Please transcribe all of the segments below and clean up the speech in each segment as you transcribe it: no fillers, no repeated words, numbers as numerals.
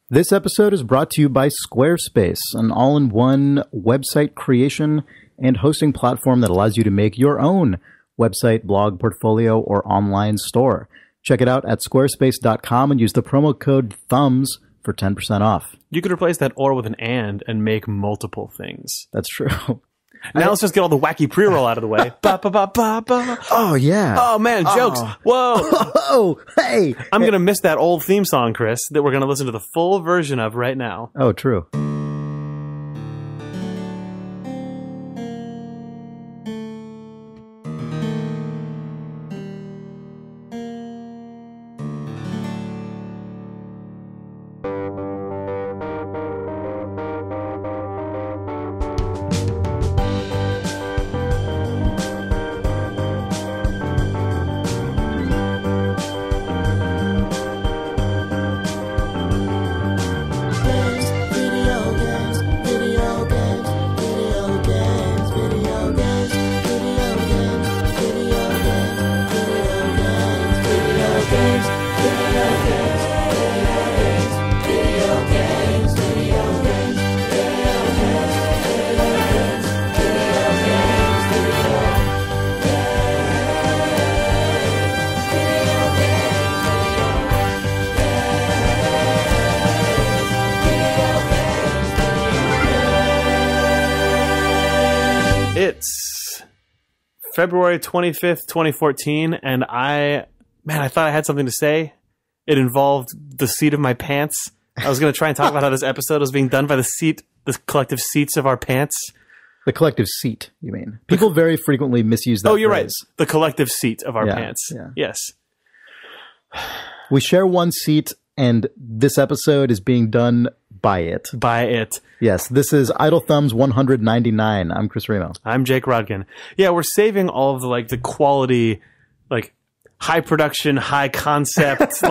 This episode is brought to you by Squarespace, an all-in-one website creation and hosting platform that allows you to make your own website, blog, portfolio, or online store. Check it out at squarespace.com and use the promo code THUMBS for 10% off. You could replace that or with an and make multiple things. That's true. Now let's just get all the wacky pre-roll out of the way. Ba, ba, ba, ba, ba. Oh, yeah. Oh, man, jokes. Whoa. Oh, hey. I'm going to miss that old theme song, Chris, that we're going to listen to the full version of right now. Oh, true. It's February 25th, 2014, and I thought I had something to say. It involved the seat of my pants. I was going to try and talk about how this episode was being done by the collective seats of our pants. The collective seat, you mean? People very frequently misuse that. Oh, you're phrase. right. The collective seat of our pants. Yeah. Yes. We share one seat, and this episode is being done by it. By it. Yes, this is Idle Thumbs 199. I'm Chris Remo. I'm Jake Rodkin. Yeah, we're saving all of the quality, high production, high concept,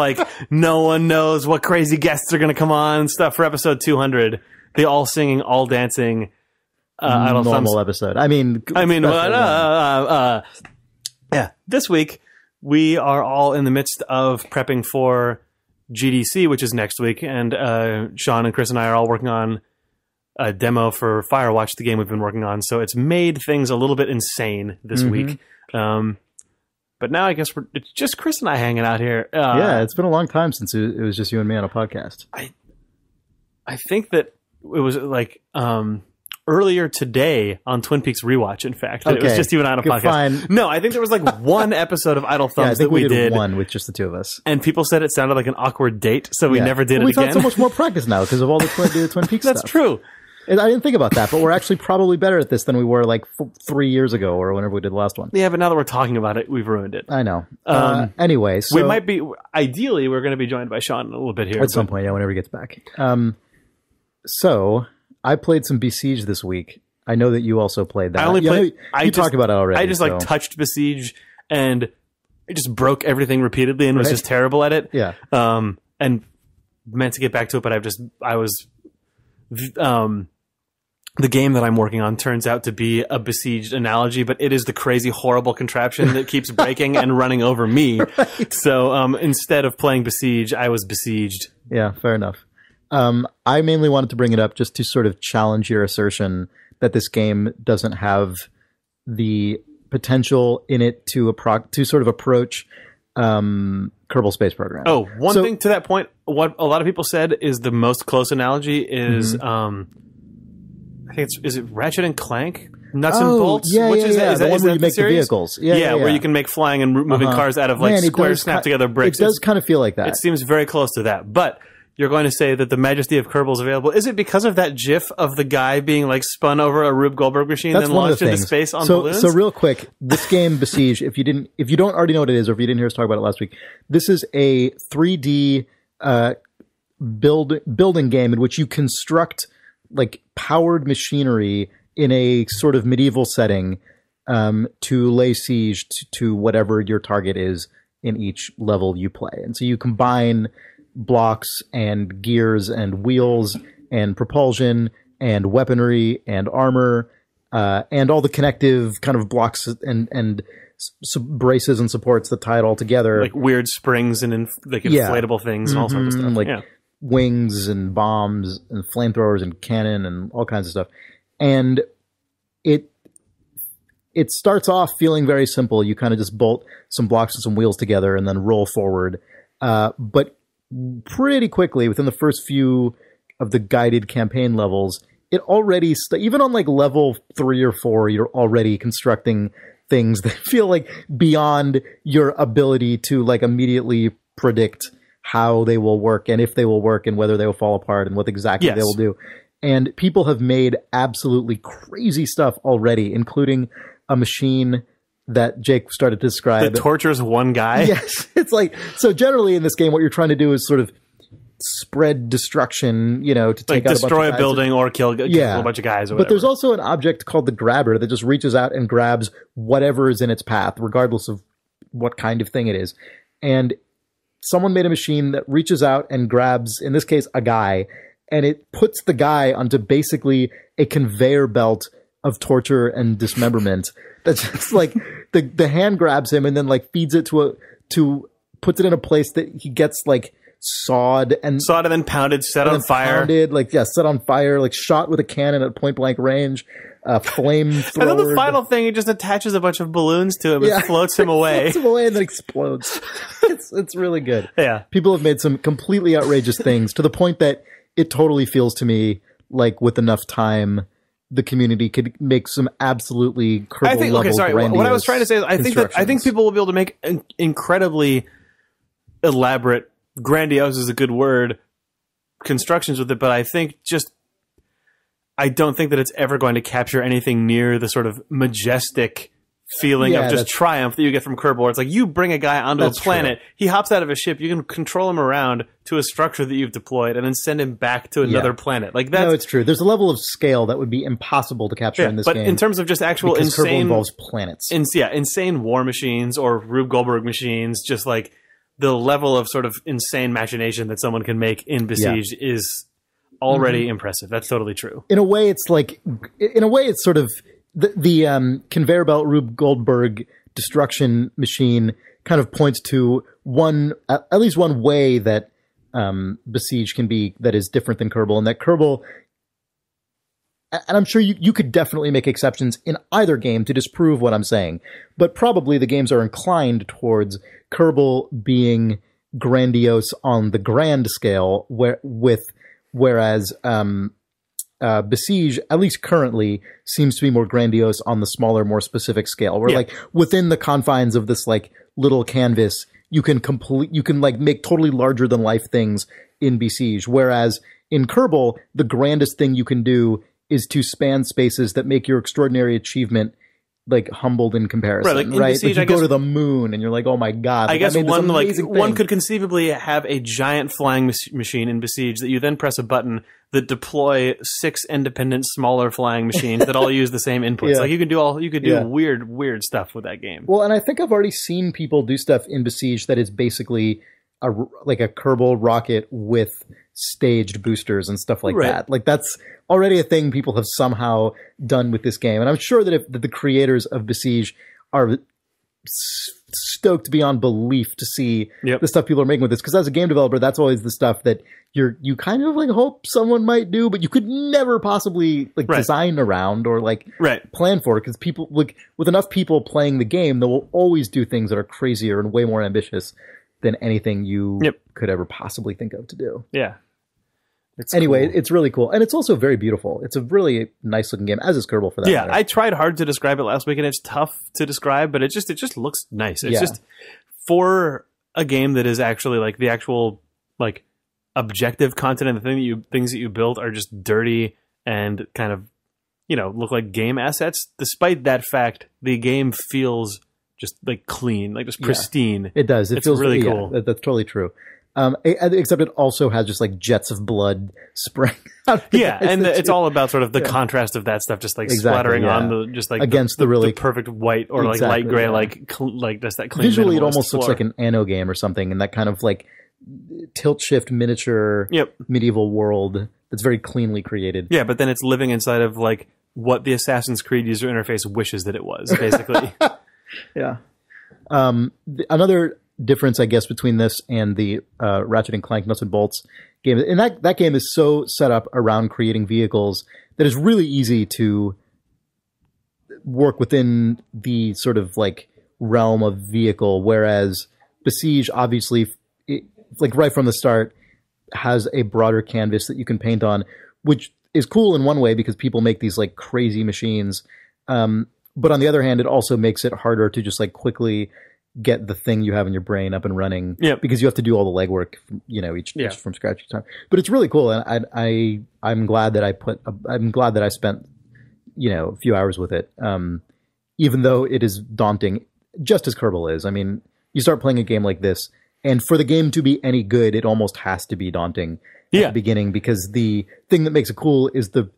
no one knows what crazy guests are going to come on and stuff for episode 200. The all singing, all dancing, Idle Thumbs. Normal episode. Yeah. This week, we are all in the midst of prepping for GDC, which is next week, and Sean and Chris and I are all working on a demo for Firewatch, the game we've been working on, so it's made things a little bit insane this week. But now I guess it's just Chris and I hanging out here. Yeah, it's been a long time since it was just you and me on a podcast. I think that it was earlier today on Twin Peaks Rewatch, in fact. It was just even on a podcast. Fine. No, I think there was one episode of Idle Thumbs that we did. One with just the two of us. And people said it sounded like an awkward date, so we never did it again. We've had so much more practice now because of all the Twin Peaks That's stuff. true. And I didn't think about that, but we're actually probably better at this than we were 3 years ago or whenever we did the last one. Yeah, but now that we're talking about it, we've ruined it. I know. Anyway, so we might be, ideally, we're going to be joined by Sean in a little bit here. At some point, whenever he gets back. So, I played some Besiege this week. I know that you also played that. You talked about it already. I just touched Besiege and I just broke everything repeatedly and was just terrible at it. Yeah. And meant to get back to it, but the game that I'm working on turns out to be a Besieged analogy, but it is the crazy, horrible contraption that keeps breaking and running over me. Right. So instead of playing Besiege, I was besieged. Yeah, fair enough. I mainly wanted to bring it up just to sort of challenge your assertion that this game doesn't have the potential in it to sort of approach Kerbal Space Program. Oh, one thing to that point, what a lot of people said is the most close analogy is... I think is it Ratchet and Clank? Nuts and Bolts? Yeah, Which is that the one where you make series? the vehicles. Yeah, where you can make flying and moving cars out of square snap together bricks. It does kind of feel like that. It seems very close to that. But you're going to say that the majesty of Kerbal is available. Is it because of that GIF of the guy being spun over a Rube Goldberg machine and then launched into space on balloons? So real quick, this game Besiege, if you don't already know what it is, or if you didn't hear us talk about it last week, this is a 3D building game in which you construct powered machinery in a sort of medieval setting to lay siege to whatever your target is in each level you play. And so you combine blocks and gears and wheels and propulsion and weaponry and armor and all the connective kind of blocks and braces and supports that tie it all together. Like weird springs and inflatable things and all sorts of stuff. wings and bombs and flamethrowers and cannon and all kinds of stuff. And it starts off feeling very simple. You kind of just bolt some blocks and some wheels together and then roll forward. But pretty quickly, within the first few of the guided campaign levels, it already, even on like level 3 or 4, you're already constructing things that feel like beyond your ability to like immediately predict how they will work and if they will work and whether they will fall apart and what exactly they will do. And people have made absolutely crazy stuff already, including a machine that Jake started to describe. That tortures one guy? Yes. It's like, so generally in this game, what you're trying to do is sort of spread destruction, to take like out destroy a building or kill a bunch of guys or whatever. But there's also an object called the grabber that just reaches out and grabs whatever is in its path, regardless of what kind of thing it is. And someone made a machine that reaches out and grabs, in this case, a guy, and it puts the guy onto basically a conveyor belt of torture and dismemberment. That's just like the hand grabs him and then like feeds it to puts it in a place that he gets like sawed and then pounded, set on fire. Set on fire, like shot with a cannon at point blank range, flamethrower. And then the final thing, it just attaches a bunch of balloons to him and floats him away. Floats him away and then explodes. It's really good. Yeah. People have made some completely outrageous things to the point that it totally feels to me like with enough time, the community could make some absolutely Kerbal level what I was trying to say is I think people will be able to make incredibly elaborate, grandiose is a good word, constructions with it, but I don't think that it's ever going to capture anything near the sort of majestic feeling of just triumph that you get from Kerbal, where it's like you bring a guy onto a planet, he hops out of a ship, you can control him around to a structure that you've deployed and then send him back to another planet. Like that's, no, it's true. There's a level of scale that would be impossible to capture in this game. But in terms of just actual insane... Kerbal involves planets. Insane war machines or Rube Goldberg machines, just like the level of sort of insane machination that someone can make in Besiege is already impressive. That's totally true. In a way, it's sort of the conveyor belt Rube Goldberg destruction machine kind of points to at least one way that Besiege can be that is different than Kerbal, and that Kerbal, and I'm sure you could definitely make exceptions in either game to disprove what I'm saying, but probably the games are inclined towards Kerbal being grandiose on the grand scale, whereas Besiege, at least currently, seems to be more grandiose on the smaller, more specific scale. Where like within the confines of this like little canvas, you can like make totally larger than life things in Besiege. Whereas in Kerbal, the grandest thing you can do is to span spaces that make your extraordinary achievement like humbled in comparison, right? Besiege, like you go to the moon and you're like, oh my god! I guess one could conceivably have a giant flying machine in Besiege that you then press a button that deploy 6 independent smaller flying machines that all use the same inputs. Like you could do weird stuff with that game. Well, and I think I've already seen people do stuff in Besiege that is basically like a Kerbal rocket with staged boosters and stuff like that. Like that's already a thing people have somehow done with this game. And I'm sure that the creators of Besiege are stoked beyond belief to see the stuff people are making with this. Because as a game developer, that's always the stuff that you kind of like hope someone might do, but you could never possibly like design around or like plan for it. Because people like with enough people playing the game, they will always do things that are crazier and way more ambitious than anything you could ever possibly think of to do. Yeah. Anyway, it's really cool. And it's also very beautiful. It's a really nice looking game, as is Kerbal for that matter. I tried hard to describe it last week, and it's tough to describe, but it just looks nice. It's just for a game that is actually like the actual like objective content and the things that you build are just dirty and kind of, look like game assets. Despite that fact, the game feels just like clean, like just pristine. It does. It feels really cool. That's totally true. Except it also has just like jets of blood spraying out. And it's all about sort of the contrast of that stuff, just like splattering on the just like against the really perfect white or like light gray, like just that clean. Visually, it almost looks like an anno game or something, in that kind of like tilt shift miniature medieval world that's very cleanly created. Yeah, but then it's living inside of like what the Assassin's Creed user interface wishes that it was, basically. Yeah. Another difference, I guess, between this and the Ratchet and Clank Nuts and Bolts game. And that game is so set up around creating vehicles that it's really easy to work within the sort of like realm of vehicle, whereas Besiege obviously, like right from the start, has a broader canvas that you can paint on, which is cool in one way because people make these like crazy machines. But on the other hand, it also makes it harder to just like quickly get the thing you have in your brain up and running, because you have to do all the legwork, each from scratch each time. But it's really cool, and I'm glad that I spent a few hours with it, even though it is daunting, just as Kerbal is. I mean, you start playing a game like this, and for the game to be any good, it almost has to be daunting at the beginning, because the thing that makes it cool is the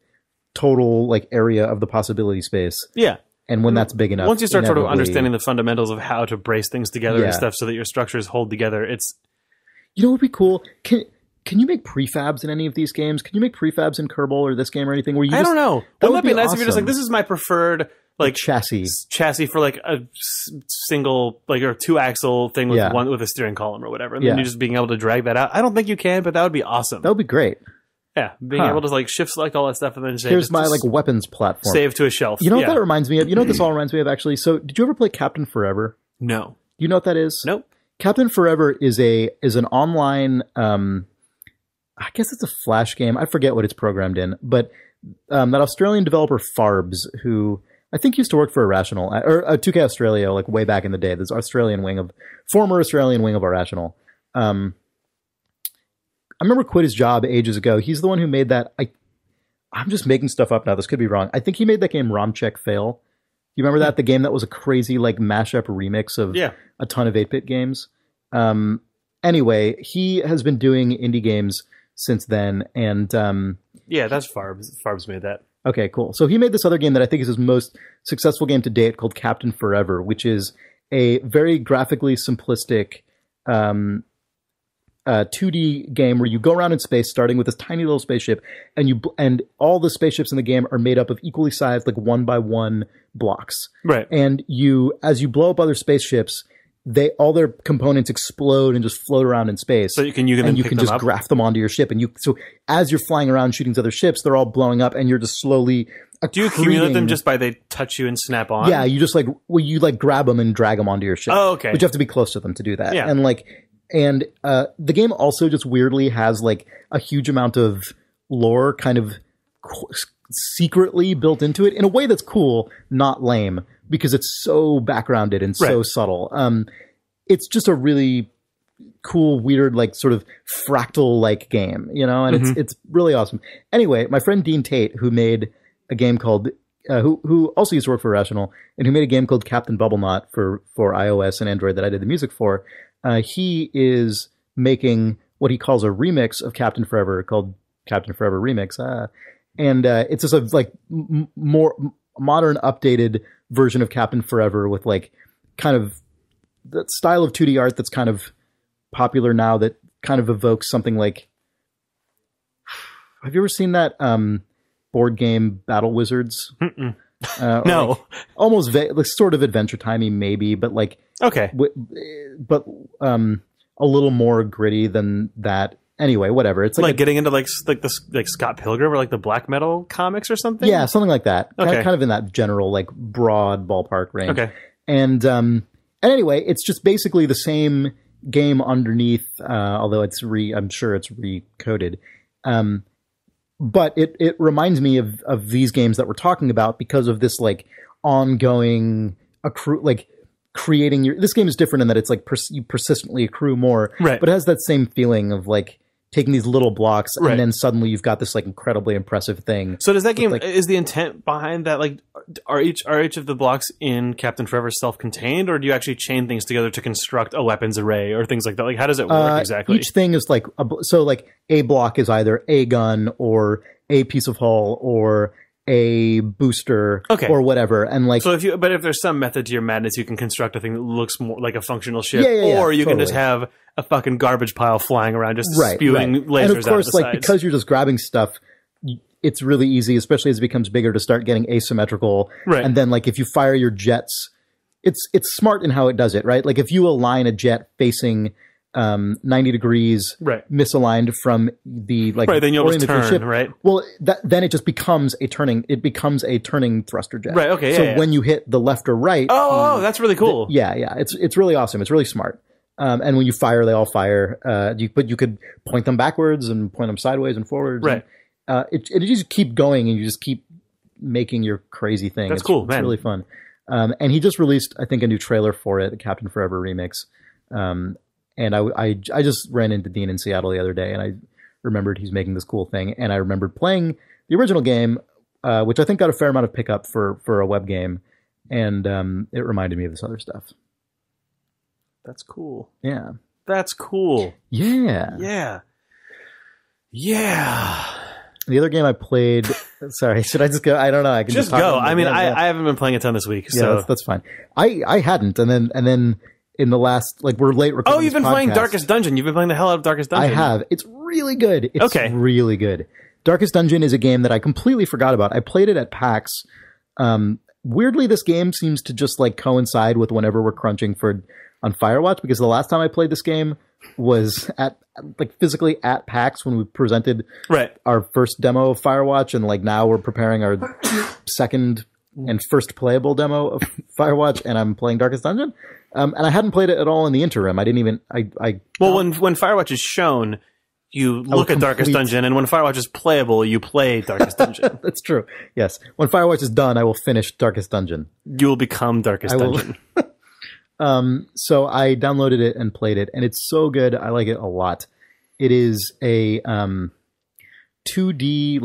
total like area of the possibility space. Yeah. And when that's big enough, once you start sort of understanding the fundamentals of how to brace things together and stuff so that your structures hold together, it's... what would be cool? Can you make prefabs in any of these games? Can you make prefabs in Kerbal or this game or anything? Where you I don't know. That would be nice if you're just like, this is my preferred like chassis for like a single like or 2-axle thing with one with a steering column or whatever, and then you just being able to drag that out. I don't think you can, but that would be awesome. That would be great. Yeah, being able to like shift select all that stuff and then say, here's my like weapons platform. Save to a shelf. You know what that reminds me of? You know what this all reminds me of actually? So did you ever play Captain Forever? No. You know what that is? Nope. Captain Forever is an online I guess it's a Flash game. I forget what it's programmed in, but that Australian developer Farbs, who I think used to work for Irrational or 2K Australia like way back in the day. This former Australian wing of Irrational. I remember quit his job ages ago. He's the one who made that. I'm just making stuff up now. This could be wrong. I think he made that game Romcheck Fail. You remember that? The game that was a crazy like mashup remix of a ton of 8-bit games. Anyway, he has been doing indie games since then. And that's Farbs. Farbs made that. Okay, cool. So he made this other game that I think is his most successful game to date called Captain Forever, which is a very graphically simplistic 2D game where you go around in space, starting with this tiny little spaceship, and all the spaceships in the game are made up of equally sized, like 1x1 blocks. Right. And as you blow up other spaceships, all their components explode and just float around in space. So you can just graph them onto your ship, and so as you're flying around shooting these other ships, they're all blowing up, and you're just slowly. Do you accumulate them just by they touch you and snap on? Yeah, you just you grab them and drag them onto your ship. Oh, okay. But you have to be close to them to do that. Yeah. And the game also just weirdly has like a huge amount of lore kind of secretly built into it in a way that's cool, not lame, because it's so backgrounded and so subtle. It's just a really cool, weird, like sort of fractal like game, and it's really awesome. Anyway, my friend Dean Tate, who made a game called who also used to work for Irrational, and who made a game called Captain Bubblenot for iOS and Android that I did the music for. He is making what he calls a remix of Captain Forever called Captain Forever Remix. And it's just a like more modern, updated version of Captain Forever with like kind of the style of 2D art that's kind of popular now that kind of evokes something like, have you ever seen that board game Battle Wizards? No. Like, almost like sort of Adventure Timey maybe, but like okay, but a little more gritty than that. Anyway, whatever. It's like getting into like Scott Pilgrim or like the black metal comics or something. Yeah, something like that. Okay. Kind of in that general like broad ballpark range. Okay. And anyway, it's just basically the same game underneath, although I'm sure it's recoded. But it reminds me of these games that we're talking about because of this like ongoing creating this game is different in that it's like you persistently accrue more, right? But it has that same feeling of like taking these little blocks and then suddenly you've got this like incredibly impressive thing. So does that game is the intent behind that like are each of the blocks in Captain Forever self-contained, or do you actually chain things together to construct a weapons array or things like that? Like how does it work exactly? Each thing is like a block is either a gun or a piece of hull or a booster or whatever, and like so if there's some method to your madness, you can construct a thing that looks more like a functional ship, or you can just have a fucking garbage pile flying around just spewing lasers and of course, out of the like sides. Because you're just grabbing stuff, it's really easy, especially as it becomes bigger, to start getting asymmetrical. Right. And then like if you fire your jets it's smart in how it does it, right? Like if you align a jet facing 90 degrees misaligned from the then you'll just turn, ship, right? Well, then it just becomes a turning thruster jet. Right, okay, So when you hit the left or right... Oh, that's really cool. It's really awesome. It's really smart. And when you fire, they all fire. But you could point them backwards and point them sideways and forwards. Right. And, it just keep going, and you just keep making your crazy thing. That's cool, man. It's really fun. And he just released, I think, a new trailer for it, the Captain Forever remix. And I just ran into Dean in Seattle the other day, and I remembered he's making this cool thing. And I remembered playing the original game, which I think got a fair amount of pickup for a web game. And it reminded me of this other stuff. That's cool. Yeah. That's cool. Yeah. Yeah. Yeah. The other game I played... Sorry, should I just go? I don't know. I can just go. I mean, I haven't been playing a ton this week. So. Yeah, that's fine. I hadn't. And then in the last... we're late recording. Oh, you've been playing Darkest Dungeon. You've been playing the hell out of Darkest Dungeon. I have. It's really good. It's really good. Darkest Dungeon is a game that I completely forgot about. I played it at PAX. Weirdly, this game seems to just coincide with whenever we're crunching on Firewatch, because the last time I played this game was at physically at PAX when we presented our first demo of Firewatch, and now we're preparing our second and first playable demo of Firewatch, and I'm playing Darkest Dungeon. And I hadn't played it at all in the interim. I didn't even when Firewatch is shown, you look at Darkest Dungeon, and when Firewatch is playable, you play Darkest Dungeon. That's true. Yes. When Firewatch is done, I will finish Darkest Dungeon. You will become Darkest Dungeon. So I downloaded it and played it, and it's so good. I like it a lot. It is a 2D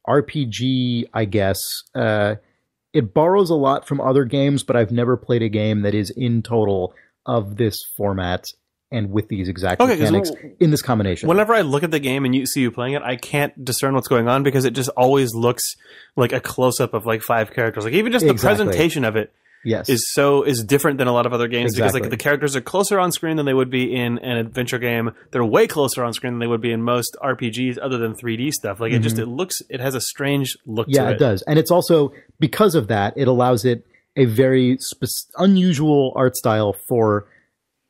RPG, I guess. It borrows a lot from other games, but I've never played a game that is in total of this format and with these exact mechanics in this combination. Whenever I look at the game and see you playing it, I can't discern what's going on because it just always looks like a close-up of 5 characters. Even just the presentation of it. Yes. is different than a lot of other games because the characters are closer on screen than they would be in an adventure game. They're way closer on screen than they would be in most RPGs other than 3D stuff. It has a strange look to it. Yeah, it does. And it's also, because of that, it allows it a very unusual art style for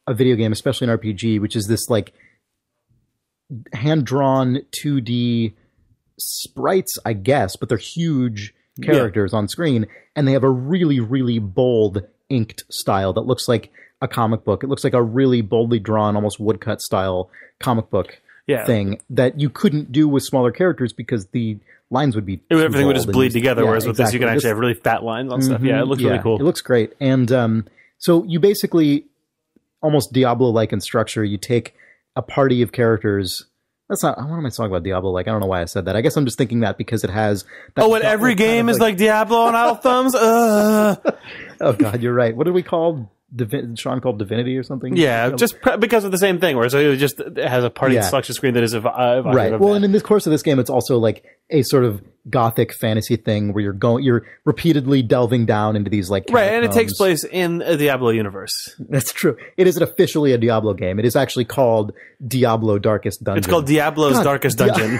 a video game, especially an RPG, which is this hand-drawn 2D sprites, I guess, but they're huge characters on screen, and they have a really, really bold inked style that looks like a comic book. It looks like a really boldly drawn, almost woodcut style comic book thing that you couldn't do with smaller characters because the lines would be everything would just bleed together, whereas with this you can actually have really fat lines on stuff. Yeah, it looks really cool. It looks great. And so you basically, almost Diablo-like in structure, you take a party of characters. That's not. What am I talking about Diablo? I don't know why I said that. I guess I'm just thinking that because it has. Every game is like Diablo on Idle Thumbs. Oh God, you're right. What did we call Sean called Divinity or something? Yeah, just because of the same thing, where it has a party selection screen that is right. Well, and in the course of this game, it's also a sort of gothic fantasy thing where you're repeatedly delving down into these right, and it takes place in a Diablo universe. That's true. It isn't officially a Diablo game. It is actually called Diablo Darkest Dungeon. It's called Diablo's Darkest Dungeon.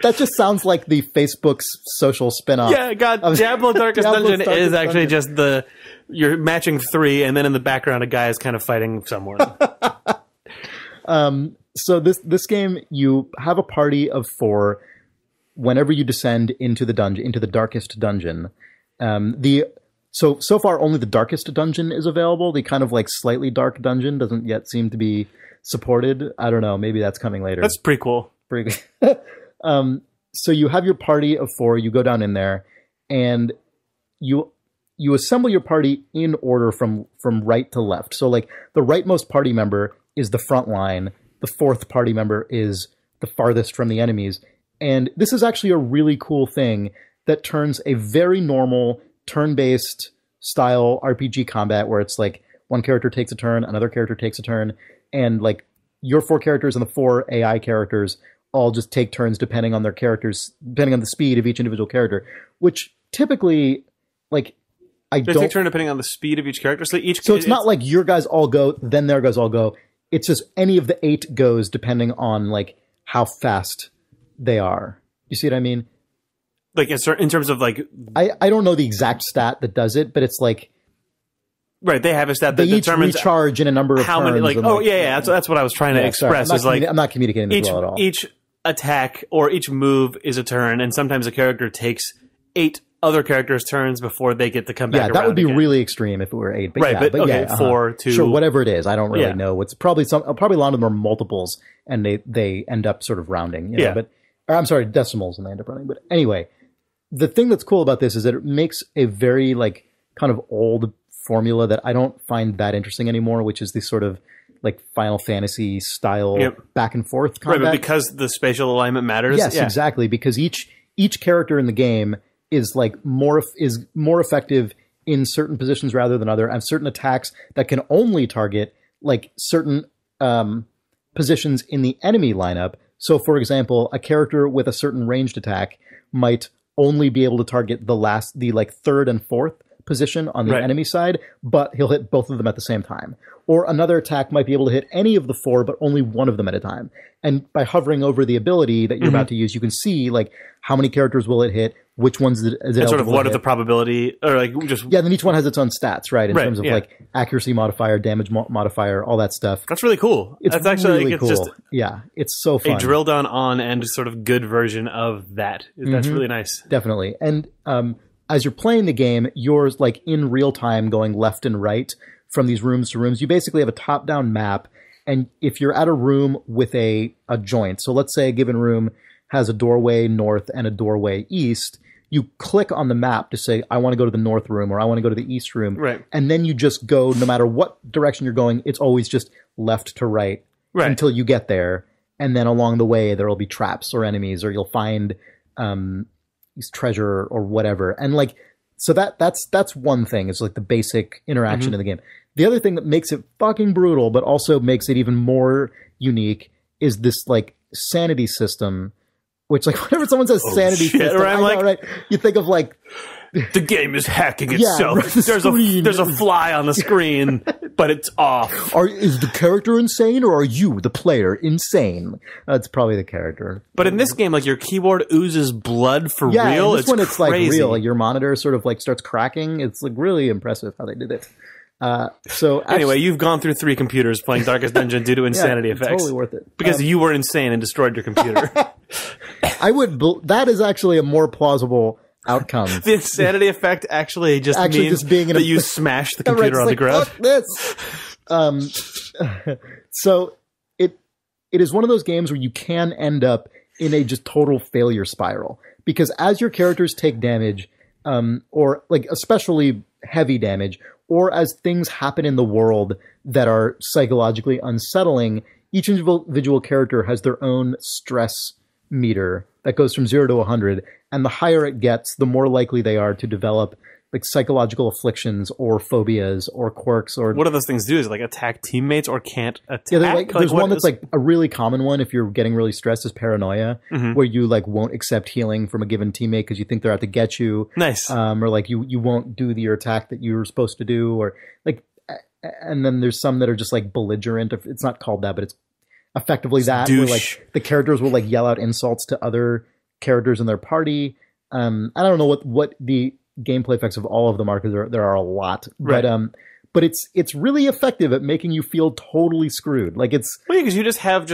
That just sounds like the Facebook's social spinoff. Yeah, Diablo Darkest Dungeon is actually just you're matching 3, and then in the background a guy is kind of fighting someone. So this game, you have a party of 4. Whenever you descend into the dungeon, into the darkest dungeon, so far only the darkest dungeon is available. The kind of slightly dark dungeon doesn't yet seem to be supported. I don't know. Maybe that's coming later. That's pretty cool. Pretty good. So you have your party of 4. You go down in there, and you assemble your party in order from right to left. So the rightmost party member is the front line. The 4th party member is the farthest from the enemies. And this is actually a really cool thing that turns a very normal turn-based style RPG combat where it's one character takes a turn, another character takes a turn, and your 4 characters and the 4 AI characters all just take turns depending on their characters, depending on the speed of each individual character, which typically, They take turn depending on the speed of each character. So it's not like your guys all go, then their guys all go. It's just any of the 8 goes depending on how fast they are. You see what I mean? In terms of I don't know the exact stat that does it, but it's Right, they have a stat that they each determines recharge in a number of how many. turns Like, and, oh yeah, that's what I was trying to express. I'm not communicating this well at all. Each attack or each move is a turn, and sometimes a character takes 8 other characters' turns before they get to come back. Yeah, that would be really extreme if it were 8. But right, but okay, 4, 2, sure, whatever it is. I don't really know. It's probably a lot of them are multiples, and they end up sort of rounding. You know? But I'm sorry, decimals, and they end up rounding. But anyway, the thing that's cool about this is that it makes a very like kind of old formula that I don't find that interesting anymore, which is this sort of like Final Fantasy style back and forth combat. Right, but because the spatial alignment matters. Yes, exactly. Because each character in the game is like more effective in certain positions rather than other, and certain attacks that can only target like certain positions in the enemy lineup. So, for example, a character with a certain ranged attack might only be able to target the like third and fourth position on the enemy side, but he'll hit both of them at the same time. Or another attack might be able to hit any of the 4, but only one of them at a time. And by hovering over the ability that you're about to use, you can see like how many characters will it hit, which ones is it and sort of what are the probability, or like just then each one has its own stats, right? In terms of like accuracy modifier, damage modifier, all that stuff. That's really cool. That's actually really like, cool. it's just it's so fun. A drill down on and sort of good version of that. That's really nice. Definitely. And as you're playing the game, you're like in real time going left and right from these rooms to rooms. You basically have a top-down map, and if you're at a room with a joint, so let's say a given room has a doorway north and a doorway east, you click on the map to say, I want to go to the north room or I want to go to the east room. Right. And then you just go, no matter what direction you're going, it's always just left to right until you get there. And then along the way, there will be traps or enemies, or you'll find treasure or whatever. And like, so that's one thing. It's like the basic interaction in the game. The other thing that makes it fucking brutal, but also makes it even more unique, is this like sanity system, which like whenever someone says sanity system, right? You think of like the game is hacking itself. There's a fly on the screen, but it's off. Is the character insane, or are you, the player, insane? It's probably the character. But in this game, like your keyboard oozes blood for real. This one, it's like real. Like, your monitor sort of like starts cracking. It's like really impressive how they did it. So anyway, you've gone through 3 computers playing Darkest Dungeon due to insanity effects. Totally worth it. Because you were insane and destroyed your computer. That is actually a more plausible outcome. The insanity effect actually just means being that you smash the computer on the ground. Fuck this. So it is one of those games where you can end up in a just total failure spiral, because as your characters take damage, or like especially heavy damage, or as things happen in the world that are psychologically unsettling, each individual character has their own stress meter that goes from 0 to 100. And the higher it gets, the more likely they are to develop like psychological afflictions or phobias or quirks. Or what do those things do? Is it like attack teammates or can't attack? Yeah, there's one that's like a really common one if you're getting really stressed, is paranoia, where you like won't accept healing from a given teammate because you think they're out to get you. Nice. Or like you won't do your attack that you were supposed to do, or like. And then there's some that are just like belligerent. It's not called that, but it's effectively that. Where like the characters will like yell out insults to other characters in their party. I don't know what the gameplay effects of all of them are, because there are a lot. Right. But it's really effective at making you feel totally screwed. Like it's because you just have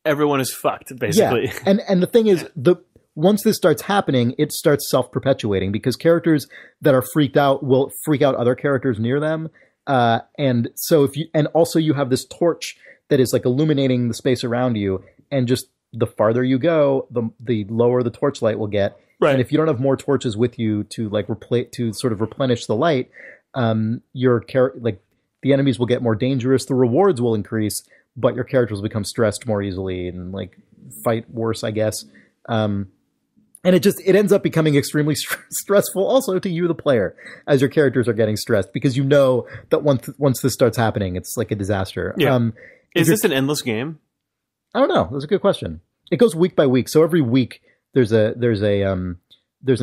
everyone is fucked basically. Yeah. And the thing is, once this starts happening, it starts self-perpetuating, because characters that are freaked out will freak out other characters near them. And so also you have this torch that is like illuminating the space around you, and just the farther you go, the lower the torchlight will get. Right. And if you don't have more torches with you to like sort of replenish the light, the enemies will get more dangerous. The rewards will increase, but your characters will become stressed more easily and like fight worse, I guess. And it ends up becoming extremely stressful also to you, the player, as your characters are getting stressed, because you know that once this starts happening, it's like a disaster. Yeah. Is this an endless game? I don't know. That's a good question. It goes week by week. So every week there's an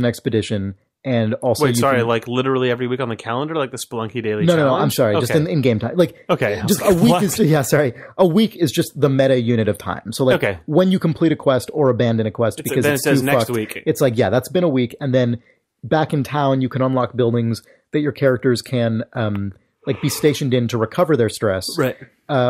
expedition, and also like literally every week on the calendar, like the Spelunky Daily Challenge? No, I'm sorry. Okay. Just in game time. Like, okay. Just a week a week is just the meta unit of time. So like when you complete a quest or abandon a quest, because then it's it says too next fucked, week. It's like, that's been a week. And then back in town, you can unlock buildings that your characters can like be stationed in to recover their stress, right?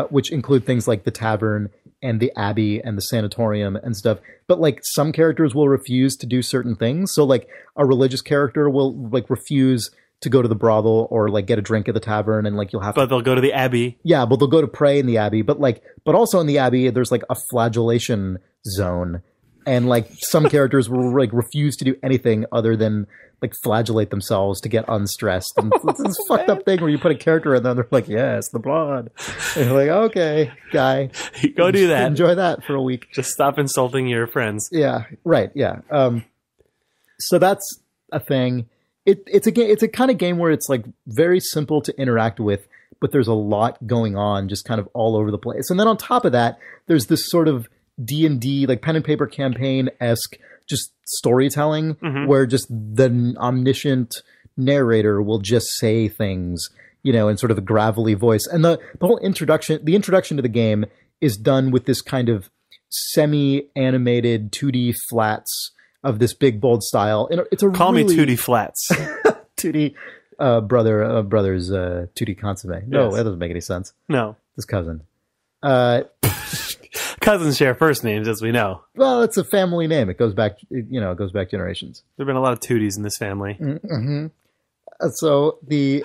Which include things like the tavern and the abbey and the sanatorium and stuff. But like some characters will refuse to do certain things. So like a religious character will like refuse to go to the brothel or like get a drink at the tavern, and like you'll have But they'll go to the abbey. Yeah, but they'll go to pray in the abbey. But also in the abbey, there's like a flagellation zone. And like some characters will like refuse to do anything other than like flagellate themselves to get unstressed. And it's this fucked up thing where you put a character in there and they're like, yes, the blood. And you're like, okay, guy. Go do that. Enjoy that for a week. Just stop insulting your friends. Yeah, right, yeah. So that's a thing. It's a kind of game where it's like very simple to interact with, but there's a lot going on just kind of all over the place. And then on top of that, there's this sort of D&D, like pen and paper campaign-esque just storytelling where just the omniscient narrator will just say things, you know, in sort of a gravelly voice. And the whole introduction to the game is done with this kind of semi-animated 2D flats of this big, bold style. And it's a Call me 2D flats. 2D brother's 2D consomme. No, Yes. that doesn't make any sense. No. His cousin. Cousins share first names, as we know. Well, it's a family name. It goes back, it goes back generations. There have been a lot of Tooties in this family. Mm-hmm. So the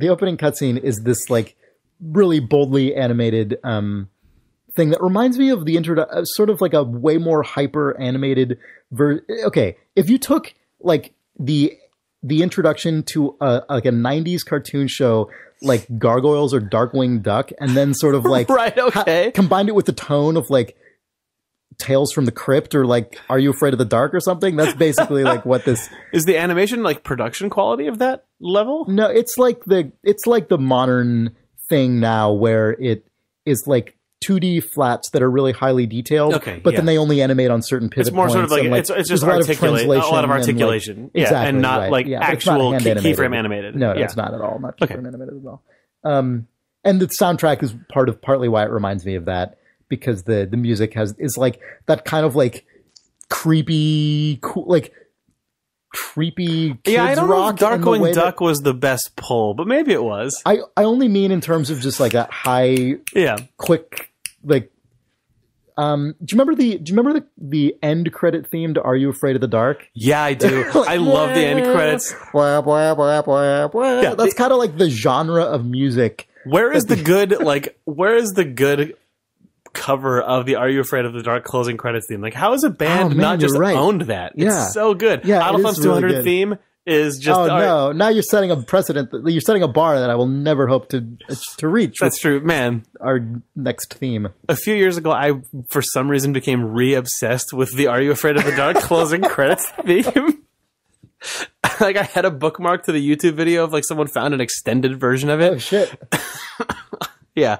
opening cutscene is this like really boldly animated thing that reminds me of the sort of like a way more hyper animated okay, if you took like the introduction to like a 90s cartoon show like Gargoyles or Darkwing Duck, and then sort of like right, okay, combined it with the tone of like Tales from the Crypt or like Are You Afraid of the Dark or something. That's basically like what this is. The animation like production quality of that level? No, it's like the modern thing now where it is like 2D flats that are really highly detailed, but then they only animate on certain pivot points. It's more sort of like, it's just a lot of articulation. Like, exactly, and not right. like actual keyframe animated. No, it's not at all. Not keyframe animated at all. And the soundtrack is partly why it reminds me of that, because the music is like that kind of like creepy, cool, like creepy kids I don't rock. know if Darkwing Duck was the best pull, but maybe it was. I only mean in terms of just like that high, quick, like. Do you remember the end credit theme to Are You Afraid of the Dark? Yeah, I do. I love the end credits. Yeah, that's kind of like the genre of music. Where is the good cover of the Are You Afraid of the Dark closing credits theme? Like, how has a band not just owned that? It's so good. Yeah, Idle Thumb's 200 theme is just... Oh, no. Now you're setting a precedent. You're setting a bar that I will never hope to reach. That's true. Man. Our next theme. A few years ago, I, for some reason, became re-obsessed with the Are You Afraid of the Dark closing credits theme. Like, I had a bookmark to the YouTube video of, like, someone found an extended version of it. Oh, shit. Yeah.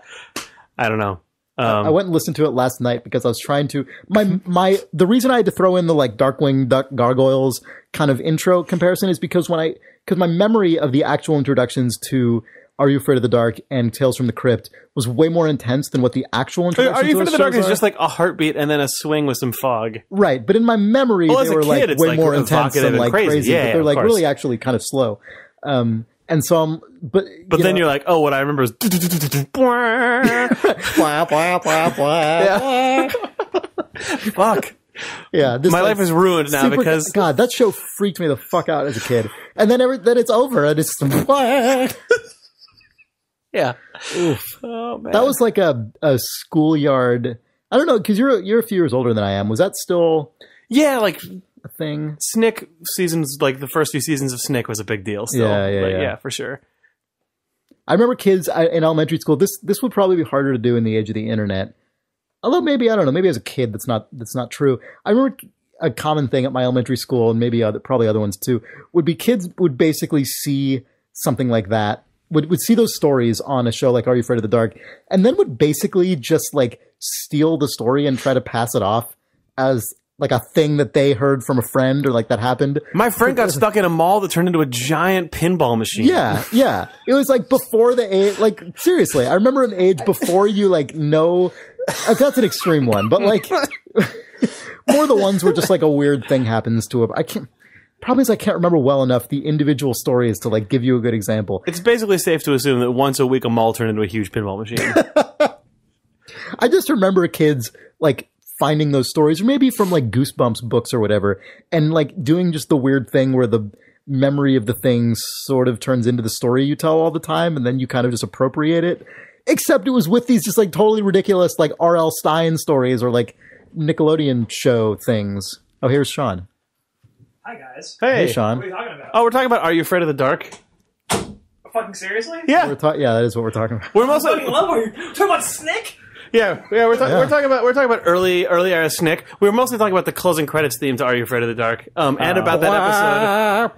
I don't know. I went and listened to it last night because I was trying to the reason I had to throw in the like Darkwing Duck Gargoyles kind of intro comparison is because my memory of the actual introductions to Are You Afraid of the Dark and Tales from the Crypt was way more intense than what the actual introductions Are You Afraid of the Dark is are. Just like a heartbeat and then a swing with some fog. Right, but in my memory they were like way more intense and like crazy, yeah, but they're like really actually kind of slow. And so but then you're like, oh, what I remember is fuck. Yeah, my life is ruined now because God, that show freaked me the fuck out as a kid. And then it's over and it's yeah. Oof. Oh man. That was like a schoolyard. I don't know, because you're a few years older than I am. Was that still like a thing? Snick seasons, like the first few seasons of Snick was a big deal still. Yeah, for sure. I remember kids in elementary school, this would probably be harder to do in the age of the internet. Although maybe, I don't know, maybe as a kid that's not true. I remember a common thing at my elementary school, and maybe probably other ones too, would be kids would basically see something like that, would see those stories on a show like Are You Afraid of the Dark, and then would basically just like steal the story and try to pass it off as like a thing that they heard from a friend or like that happened. My friend got stuck in a mall that turned into a giant pinball machine. Yeah. It was like before the age, like seriously, I remember an age before you like know, that's an extreme one, but like more the ones where just like a weird thing happens to a, Problem is, I can't remember well enough the individual stories to like give you a good example. It's basically safe to assume that once a week a mall turned into a huge pinball machine. I just remember kids like finding those stories, or maybe from like Goosebumps books or whatever, and like doing just the weird thing where the memory of the thing sort of turns into the story you tell all the time, and then you kind of just appropriate it. Except it was with these just like totally ridiculous like R.L. Stine stories or like Nickelodeon show things. Oh, here's Sean. Hi, guys. Hey, Sean. What are you talking about? Oh, we're talking about Are You Afraid of the Dark? Fucking seriously? Yeah. Yeah, that is what we're talking about. We're I mostly fucking love what you're talking about. Snick? we're talking about early era Snick. We were mostly talking about the closing credits theme to Are You Afraid of the Dark? And about that episode.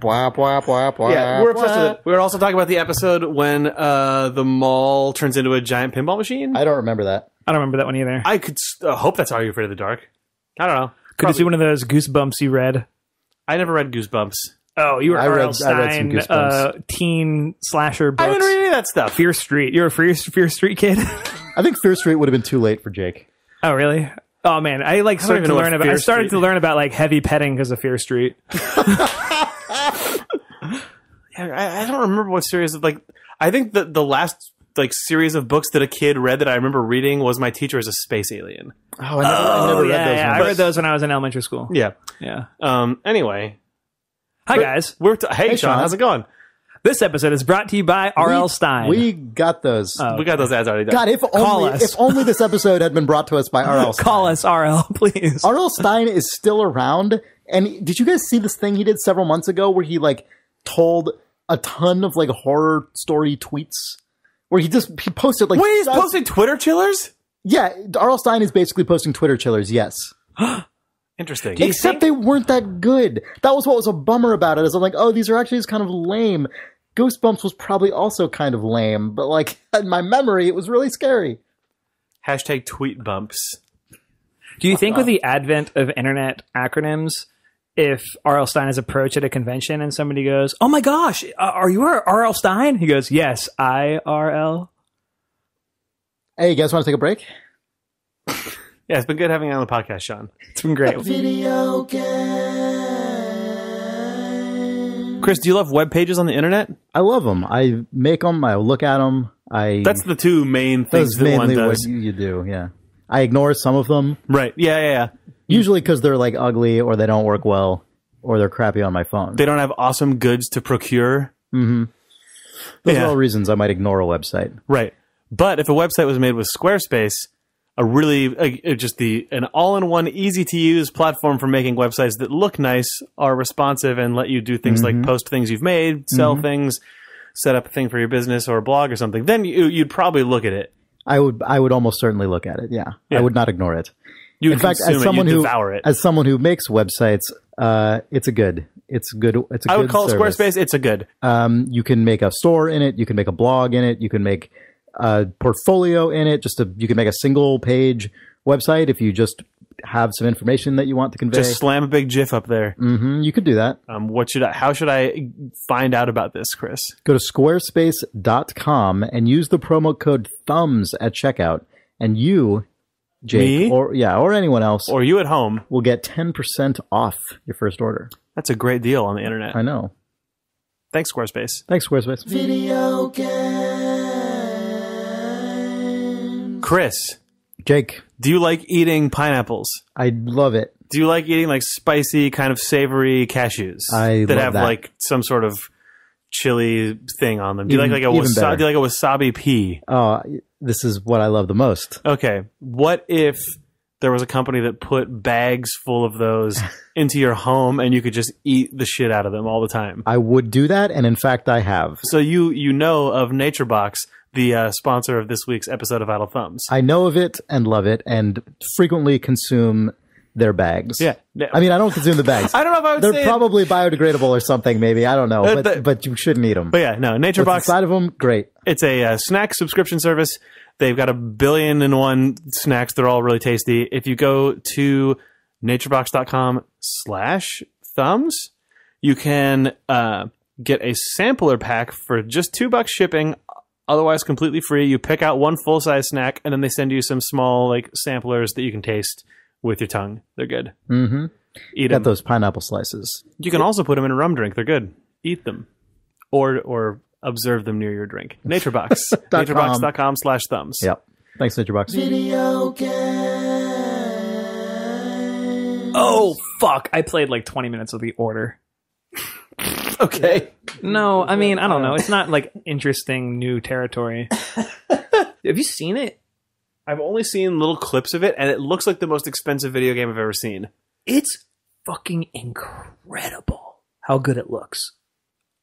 Yeah, we're obsessed with it. We were also talking about the episode when the mall turns into a giant pinball machine. I don't remember that. I don't remember that one either. I could hope that's Are You Afraid of the Dark. I don't know. Could you see one of those Goosebumps you read? I never read Goosebumps. Oh, you were I read R.L. some Stine, Goosebumps. teen slasher books. I didn't read any of that stuff. Fear Street. You're a Fear Street kid? I think Fear Street would have been too late for Jake. Oh, really? Oh, man. I like don't started even to know learn what about. Fear I started Street- to learn about like heavy petting because of Fear Street. I don't remember what series of, like, I think that the last like series of books that a kid read that I remember reading was My Teacher is a Space Alien. Oh, I never read those yeah. ones. I read those when I was in elementary school. Yeah. Yeah. Anyway. Hi, guys. Hey, Sean, how's it going? This episode is brought to you by R.L. Stine. We got those. We got those ads already done. God, if only this episode had been brought to us by R.L. Stine. Call us, R.L., please. R.L. Stine is still around. And did you guys see this thing he did several months ago where he like told a ton of like horror story tweets? Where he posted like... Wait, he's posting Twitter chillers? Yeah, R.L. Stine is basically posting Twitter chillers, yes. Interesting. Except they weren't that good. That was what was a bummer about it. Is I'm like, oh, these are actually just kind of lame. Goosebumps was probably also kind of lame, but like in my memory, it was really scary. Hashtag tweet bumps. Do you think with the advent of internet acronyms, if R.L. Stine is approached at a convention and somebody goes, oh my gosh, are you R.L. Stine? He goes, yes, IRL. Hey, you guys want to take a break? Yeah, it's been good having you on the podcast, Sean. It's been great. Video game. Chris, do you love web pages on the internet? I love them. I make them. I look at them. That's the two main things That's that one mainly what does. you do, yeah. I ignore some of them. Right. Yeah. Usually because they're like ugly or they don't work well or they're crappy on my phone. They don't have awesome goods to procure. Those are all reasons I might ignore a website. Right. But if a website was made with Squarespace, a really an all-in-one, easy-to-use platform for making websites that look nice, are responsive, and let you do things like post things you've made, sell things, set up a thing for your business or a blog or something, then you'd probably look at it. I would almost certainly look at it. Yeah. I would not ignore it. You'd In fact, consume as someone it, you'd who devour it. as someone who makes websites, it's a good. I would call service. Squarespace. It's a good. You can make a store in it. You can make a blog in it. You can make a portfolio in it. You can make a single page website if you just have some information that you want to convey. Just slam a big GIF up there. You could do that. How should I find out about this, Chris? Go to squarespace.com and use the promo code thumbs at checkout, and you, Jake, Me? or anyone else, Or you at home? will get 10% off your first order. That's a great deal on the internet. I know. Thanks, Squarespace. Thanks, Squarespace. Video game. Chris, Jake, do you like eating pineapples? I love it. Do you like eating like spicy, kind of savory cashews I that love have that. like some sort of chili thing on them? Do you Even- like a even better. do you like a wasabi pea? Oh, this is what I love the most. Okay, what if there was a company that put bags full of those into your home and you could just eat the shit out of them all the time? I would do that, and in fact, I have. So you know of NatueBox, the sponsor of this week's episode of Idle Thumbs. I know of it and love it, and frequently consume their bags. Yeah. I mean, I don't consume the bags. I don't know if I would They're say probably biodegradable or something, maybe. I don't know. But you shouldn't eat them. But yeah, no, What's NatueBox. inside of them, great. It's a snack subscription service. They've got 1,000,000,001 snacks. They're all really tasty. If you go to naturebox.com/thumbs, you can get a sampler pack for just $2 shipping, otherwise completely free. You pick out one full-size snack, and then they send you some small like samplers that you can taste with your tongue. They're good. Eat Got them. those pineapple slices. You can also put them in a rum drink. They're good. Eat them. Or observe them near your drink. NatueBox. NatureBox.com/thumbs. Yep. Thanks, NatureBox. Video game. Oh, fuck. I played like 20 minutes of The Order. Okay. No, I mean, I don't know. It's not like interesting new territory. Have you seen it? I've only seen little clips of it, and it looks like the most expensive video game I've ever seen. It's fucking incredible how good it looks.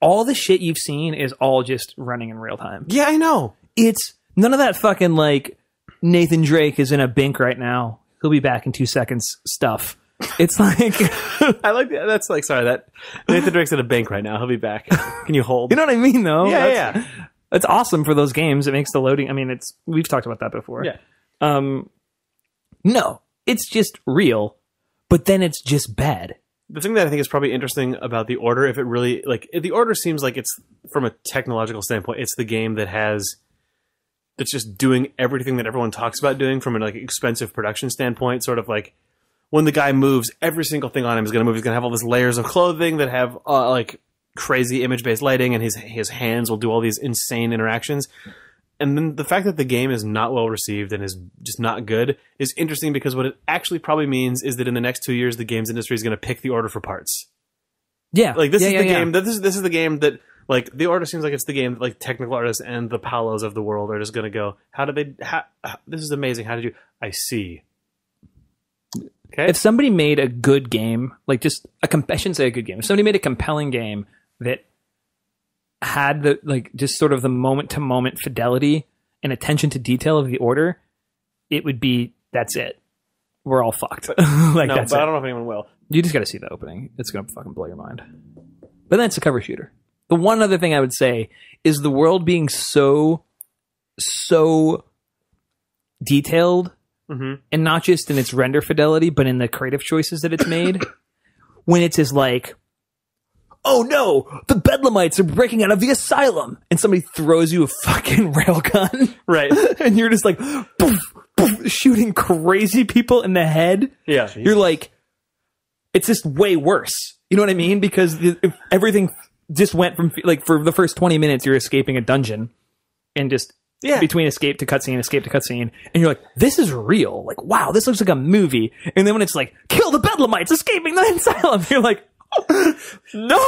All the shit you've seen is all just running in real time. Yeah, I know. It's none of that fucking like Nathan Drake is in a bink right now. He'll be back in 2 seconds stuff. It's like I like that. That's like, sorry, that Nathan Drake's at a bank right now. He'll be back. Can you hold? you know what I mean though? Yeah. It's awesome for those games. It makes the loading. I mean, we've talked about that before. Yeah. No, it's just real, but then it's just bad. The thing that I think is probably interesting about The Order, if it really, like, The Order seems like it's, from a technological standpoint, it's the game that's just doing everything that everyone talks about doing from an, like, expensive production standpoint. Sort of like, when the guy moves, every single thing on him is going to move. He's going to have all these layers of clothing that have, like, crazy image-based lighting, and his hands will do all these insane interactions. And then the fact that the game is not well received and is just not good is interesting, because what it actually probably means is that in the next 2 years, the games industry is going to pick The Order for parts. Yeah, Like, this is the game. This is the game that, like, The Order seems like it's the game that, like, technical artists and the Palos of the world are just going to go, this is amazing. How did you? I see. Okay. If somebody made a good game, like just I shouldn't say a good game. If somebody made a compelling game that had the like just sort of the moment to moment fidelity and attention to detail of The Order, it would be that's it. We're all fucked. Like no, that's but it. I don't know if anyone will. You just got to see the opening. It's gonna fucking blow your mind. But then it's a cover shooter. The one other thing I would say is the world being so detailed. Mm-hmm. And not just in its render fidelity, but in the creative choices that it's made. When it's just like, oh no, the Bedlamites are breaking out of the asylum, and somebody throws you a fucking railgun, Right. and you're just like, poof, poof, shooting crazy people in the head. Yeah. You're like, it's just way worse. You know what I mean? Because everything just went from like for the first 20 minutes, you're escaping a dungeon, and just. Yeah. Between escape to cutscene, and you're like, this is real. Like, wow, this looks like a movie. And then when it's like, kill the Bedlamites escaping the asylum, you're like, no,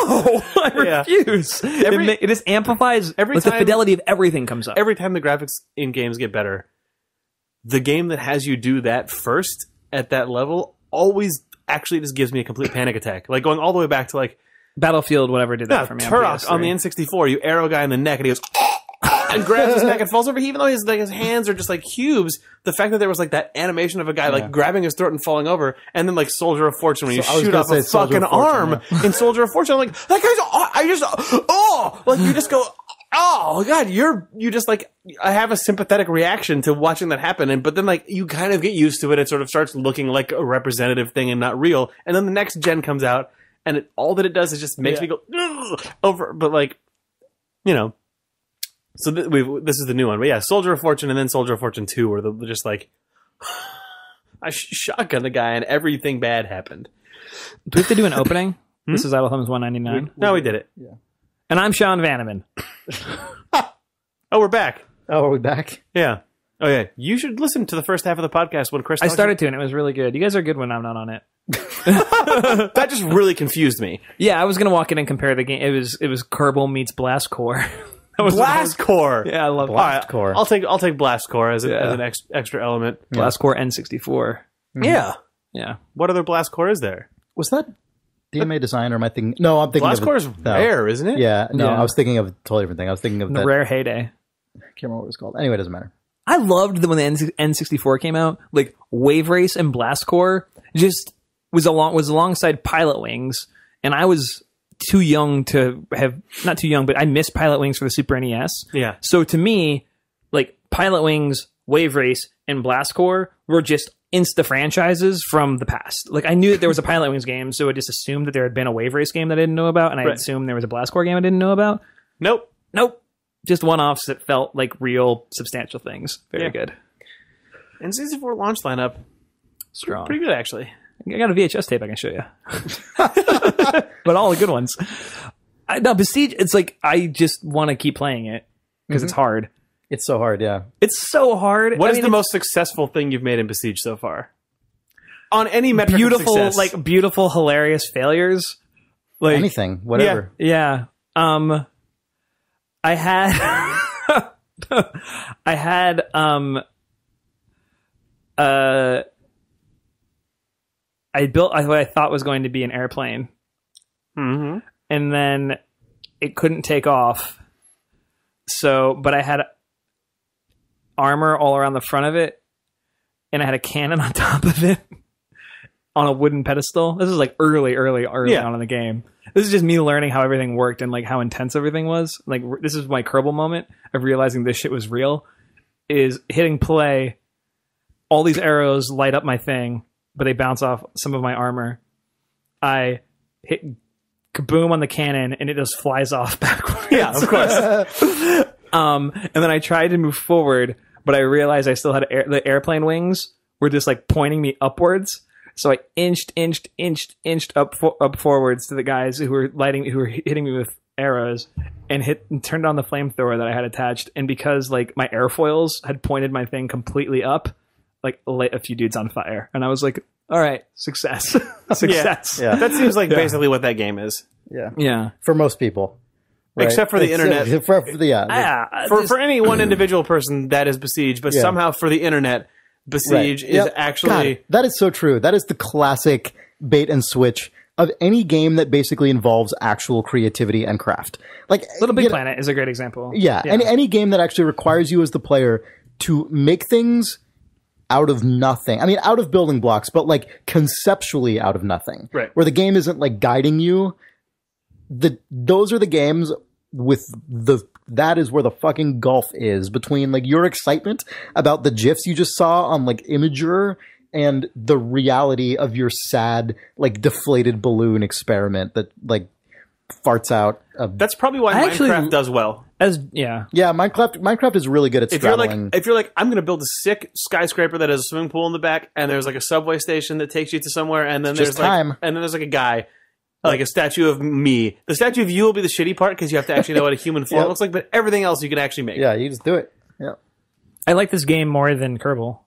I refuse. It just amplifies every like, time, the fidelity of everything comes up. Every time the graphics in games get better, the game that has you do that first at that level always actually just gives me a complete panic attack. Like going all the way back to like Battlefield, whatever did that for me. Turok on the N64, you arrow a guy in the neck and he goes, and grabs his neck and falls over. Even though his hands are just like cubes, the fact that there was like that animation of a guy like grabbing his throat and falling over, and then like Soldier of Fortune when you shoot off a fucking arm in Soldier of Fortune, I'm like, that guy's, like you just go, oh god, you just like, I have a sympathetic reaction to watching that happen, but then like you kind of get used to it. It sort of starts looking like a representative thing and not real, and then the next gen comes out, and all that it does is just makes me go over, but like, you know. So this is the new one. But yeah, Soldier of Fortune and then Soldier of Fortune 2 where they're just like, I shotgunned a guy and everything bad happened. Do we have to do an opening? This is Idle Thumbs 199. No, we did it. Yeah. And I'm Sean Vanneman. Oh, we're back. Oh, are we back? Yeah. Oh, yeah. You should listen to the first half of the podcast when Chris I started to, and it was really good. You guys are good when I'm not on it. That just really confused me. Yeah, I was going to walk in and compare the game. It was Kerbal meets Blast Core. Blast Core. Yeah, I love Blast Core. I'll take Blast Core as an extra element. Blast Core N64. Mm-hmm. Yeah. Yeah. What other Blast Core is there? Was that DMA design or am I thinking? No, I'm thinking Blast of Core is rare, isn't it? Yeah, no, Yeah. I was thinking of a totally different thing. I was thinking of The that. rare heyday. I can't remember what it was called. Anyway, it doesn't matter. I loved when the N64 came out. Like Wave Race and Blast Core just was alongside Pilot Wings, and I was too young to have, not too young, but I missed Pilot Wings for the Super NES. Yeah. So to me, like Pilot Wings, Wave Race, and Blast Core were just insta franchises from the past. Like I knew that there was a Pilot Wings game, so I just assumed that there had been a Wave Race game that I didn't know about, and I assumed there was a Blast Core game I didn't know about. Nope. Just one-offs that felt like real, substantial things. Very good. N64 launch lineup, Strong. pretty good actually. I got a VHS tape I can show you. But all the good ones. No, Besiege, it's like, I just want to keep playing it because it's hard. It's so hard, yeah. It's so hard. What is the most successful thing you've made in Besiege so far? On any metric of success. Like beautiful, hilarious failures. Like anything, whatever. Yeah. I had I had I built what I thought was going to be an airplane. Mm-hmm. And then it couldn't take off. But I had armor all around the front of it, and I had a cannon on top of it on a wooden pedestal. This is like early on in the game. This is just me learning how everything worked and like how intense everything was. Like, this is my Kerbal moment of realizing this shit was real. Is hitting play, all these arrows light up my thing, but they bounce off some of my armor. I hit kaboom on the cannon, and it just flies off backwards. Yeah, of course. And then I tried to move forward, but I realized I still had the airplane wings were just like pointing me upwards. So I inched up forwards to the guys who were hitting me with arrows, and turned on the flamethrower that I had attached. And because like my airfoils had pointed my thing completely up, like lit a few dudes on fire. And I was like, all right, success. Success. Yeah. That seems like basically what that game is. Yeah. Yeah. For most people. Right? Except for the internet. For any one individual person, that is Besiege, but somehow for the internet, Besiege is actually... God, that is so true. That is the classic bait and switch of any game that basically involves actual creativity and craft. Like Little Big Planet is a great example. Yeah. Any game that actually requires you as the player to make things out of nothing. I mean, out of building blocks, but like conceptually out of nothing. Right. Where the game isn't like guiding you. Those are the games that is where the fucking gulf is between like your excitement about the GIFs you just saw on like Imager and the reality of your sad, like deflated balloon experiment that like farts out. That's probably why Minecraft does well. Yeah, Minecraft is really good at straddling. If you're like, I'm going to build a sick skyscraper that has a swimming pool in the back, and there's like a subway station that takes you to somewhere, and then there's like a guy, like a statue of me. The statue of you will be the shitty part because you have to actually know what a human form looks like, but everything else you can actually make. Yeah, you just do it. Yeah. I like this game more than Kerbal.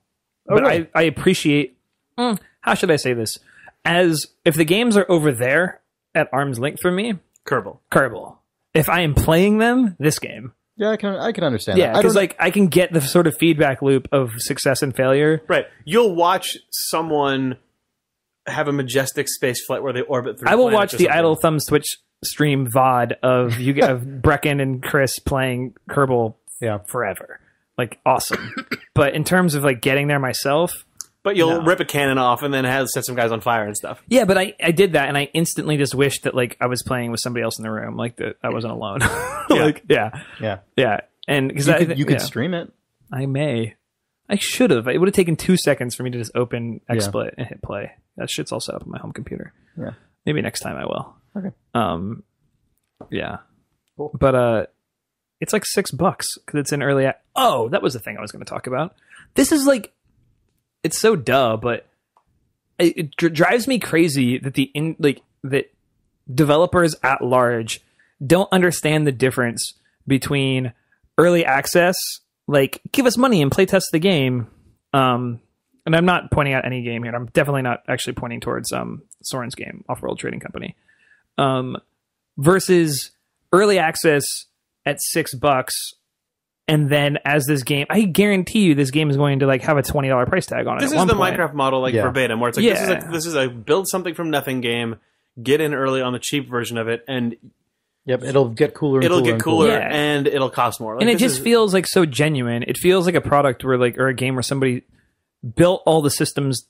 But really? I appreciate... how should I say this? As if the games are over there at arm's length for me... Kerbal. If I am playing them, this game. Yeah, I can understand that. Yeah, because like I can get the sort of feedback loop of success and failure. Right. You'll watch someone have a majestic space flight where they orbit through. I will watch the Idle Thumbs Twitch stream VOD of Brecken and Chris playing Kerbal forever. Like, awesome. But in terms of like getting there myself... But you'll rip a cannon off and then set some guys on fire and stuff. Yeah, but I did that, and I instantly just wished that like I was playing with somebody else in the room, like that I wasn't alone. Yeah. And because you could stream it. I should have. It would have taken 2 seconds for me to just open XSplit and hit play. That shit's all set up on my home computer. Yeah, maybe next time I will. Okay. Yeah. Cool. But it's like $6 because it's an early. Oh, that was the thing I was going to talk about. This is like. It's so duh, but it drives me crazy that that developers at large don't understand the difference between early access, like give us money and play test the game. And I'm not pointing out any game here. I'm definitely not actually pointing towards Soren's game, Off-World Trading Company, versus early access at $6. And then as this game, I guarantee you this game is going to like have a $20 price tag on it. This is the Minecraft model verbatim, where it's like, this is a build something from nothing game, get in early on the cheap version of it, and it'll get cooler and it'll cost more. Like, and it just feels like so genuine. It feels like a product where or a game where somebody built all the systems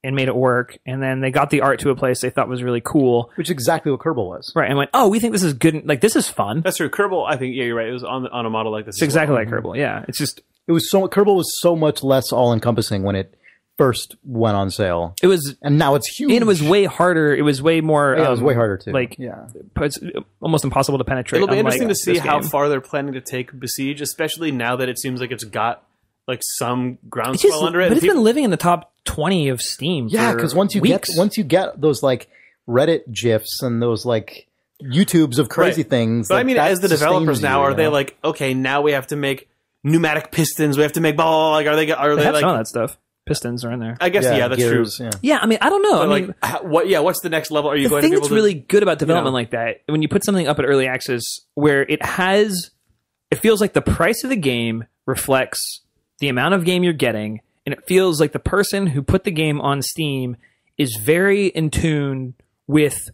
and made it work, and then they got the art to a place they thought was really cool. Which is exactly what Kerbal was. Right, and went, oh, we think this is good, like, this is fun. That's true. Kerbal, I think, you're right, it was on a model like this. It's exactly like Kerbal, yeah. It's just... Kerbal was so much less all-encompassing when it first went on sale. It was... And now it's huge. And it was way harder. It was way more... it was way harder, too. It's almost impossible to penetrate. It'll be interesting to see how far they're planning to take Besiege, especially now that it seems like it's got... like some groundswell under it. But it's been living in the top 20 of Steam. Yeah, because once you get those like Reddit gifs and those like YouTubes of crazy things. But like, I mean, as the developers now, are they like, okay, now we have to make pneumatic pistons, we have to make blah, like, are they have like some of that stuff? Pistons are in there. I guess, that's gears, true. Yeah, I mean, I don't know. But what's the next level? Are you the going thing to be able that's to... really good about development like that, when you put something up at early access where it feels like the price of the game reflects the amount of game you're getting, and it feels like the person who put the game on Steam is very in tune with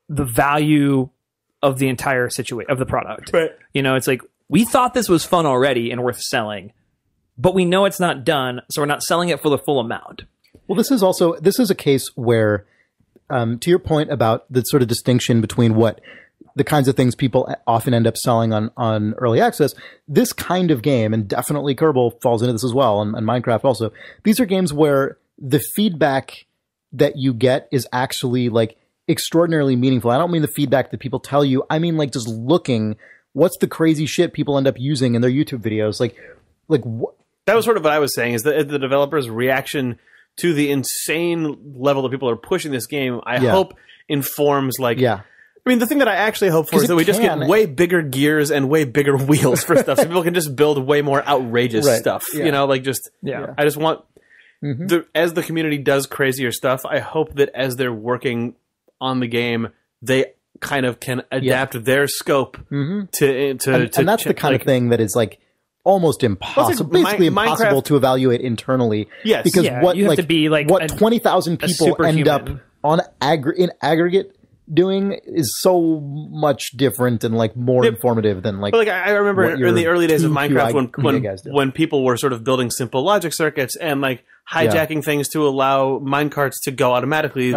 the value of the entire situation, of the product. Right. You know, it's like, we thought this was fun already and worth selling, but we know it's not done, so we're not selling it for the full amount. Well, this is a case where, to your point about the sort of distinction between what the kinds of things people often end up selling on early access, this kind of game, and definitely Kerbal falls into this as well, and Minecraft also, these are games where the feedback that you get is actually like extraordinarily meaningful. I don't mean the feedback that people tell you. I mean like just looking, what's the crazy shit people end up using in their YouTube videos? Like what? That was sort of what I was saying, is that the developers' reaction to the insane level that people are pushing this game, I hope informs like... Yeah. I mean, the thing that I actually hope for is that we just get way bigger gears and way bigger wheels for stuff, so people can just build way more outrageous stuff. Yeah. You know, like just... Yeah. I just want... as the community does crazier stuff, I hope that as they're working on the game, they kind of can adapt their scope to and that's the kind of thing that is like almost impossible, basically impossible to evaluate internally. Yes, because what you have to be like what 20,000 people end up on in aggregate doing is so much different and like more informative than like. But like I remember in the early days of Minecraft when people were sort of building simple logic circuits and like hijacking things to allow minecarts to go automatically.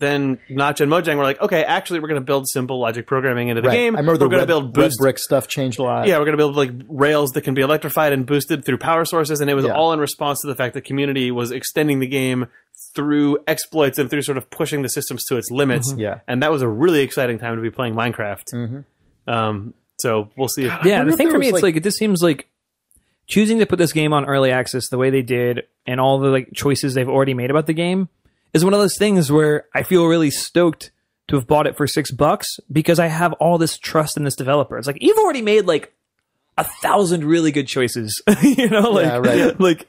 Then Notch and Mojang were like, okay, actually, we're going to build simple logic programming into the game. I remember we're going to build red brick stuff changed a lot. Yeah, we're going to build like rails that can be electrified and boosted through power sources, and it was all in response to the fact that community was extending the game through exploits and through sort of pushing the systems to its limits. Yeah, and that was a really exciting time to be playing Minecraft. So we'll see. The thing for me, it's like it just seems like choosing to put this game on early access the way they did, and all the like choices they've already made about the game, is one of those things where I feel really stoked to have bought it for $6 because I have all this trust in this developer. It's like, you've already made like 1,000 really good choices, you know, like, like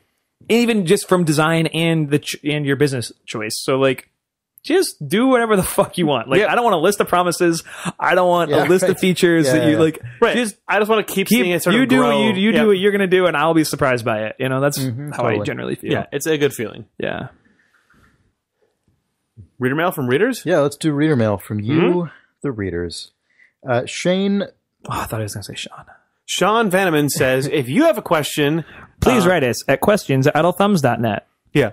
even just from design and and your business choice. So like, just do whatever the fuck you want. Like, I don't want a list of promises. I don't want a list of features that you like. Just, I just want to keep seeing it sort of do grow. You do what you're going to do, and I'll be surprised by it. You know, that's how I generally feel. Yeah, it's a good feeling. Yeah. Reader mail from readers? Yeah, let's do reader mail from you, the readers. Shane... Oh, I thought I was going to say Sean. Sean Vanneman says, if you have a question... Please write us at questions@idlethumbs.net. Yeah.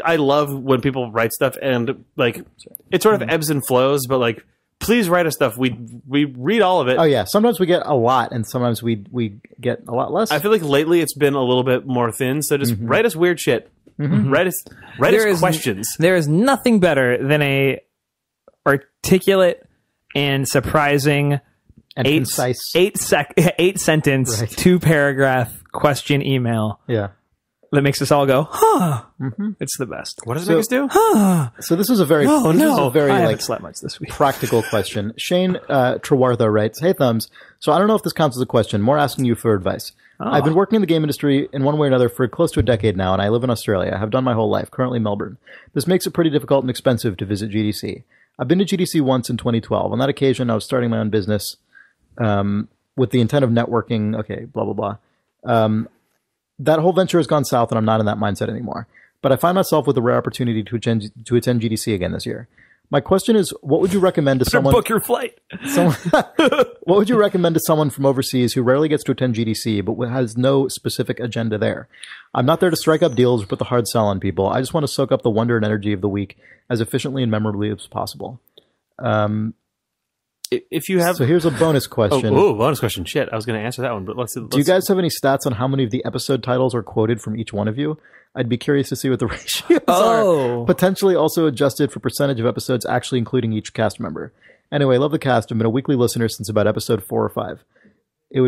I love when people write stuff, and like it sort of ebbs and flows, but like, please write us stuff. We read all of it. Oh, yeah. Sometimes we get a lot, and sometimes we get a lot less. I feel like lately it's been a little bit more thin, so just write us weird shit. Write us questions. There is nothing better than a articulate and surprising and concise 8 sentence, 2-paragraph question email. Yeah. That makes us all go, huh. It's the best. What does it make us do? Huh. So this is a very, I like slept much this week. practical question. Shane Trewartha writes, "Hey Thumbs, so I don't know if this counts as a question, more asking you for advice. I've been working in the game industry in one way or another for close to a decade now, and I live in Australia. I have done my whole life, currently in Melbourne. This makes it pretty difficult and expensive to visit GDC. I've been to GDC once in 2012. On that occasion, I was starting my own business with the intent of networking, blah, blah, blah. That whole venture has gone south, and I'm not in that mindset anymore. But I find myself with a rare opportunity to attend GDC again this year. My question is, what would you recommend to someone... Book your flight. What would you recommend to someone from overseas who rarely gets to attend GDC, but has no specific agenda there? I'm not there to strike up deals or put the hard sell on people. I just want to soak up the wonder and energy of the week as efficiently and memorably as possible. If you have... So here's a bonus question. Bonus question. Shit, I was going to answer that one, but let's... Do you guys have any stats on how many of the episode titles are quoted from each one of you? I'd be curious to see what the ratios are. Potentially also adjusted for percentage of episodes actually including each cast member. Anyway, love the cast. I've been a weekly listener since about episode 4 or 5. It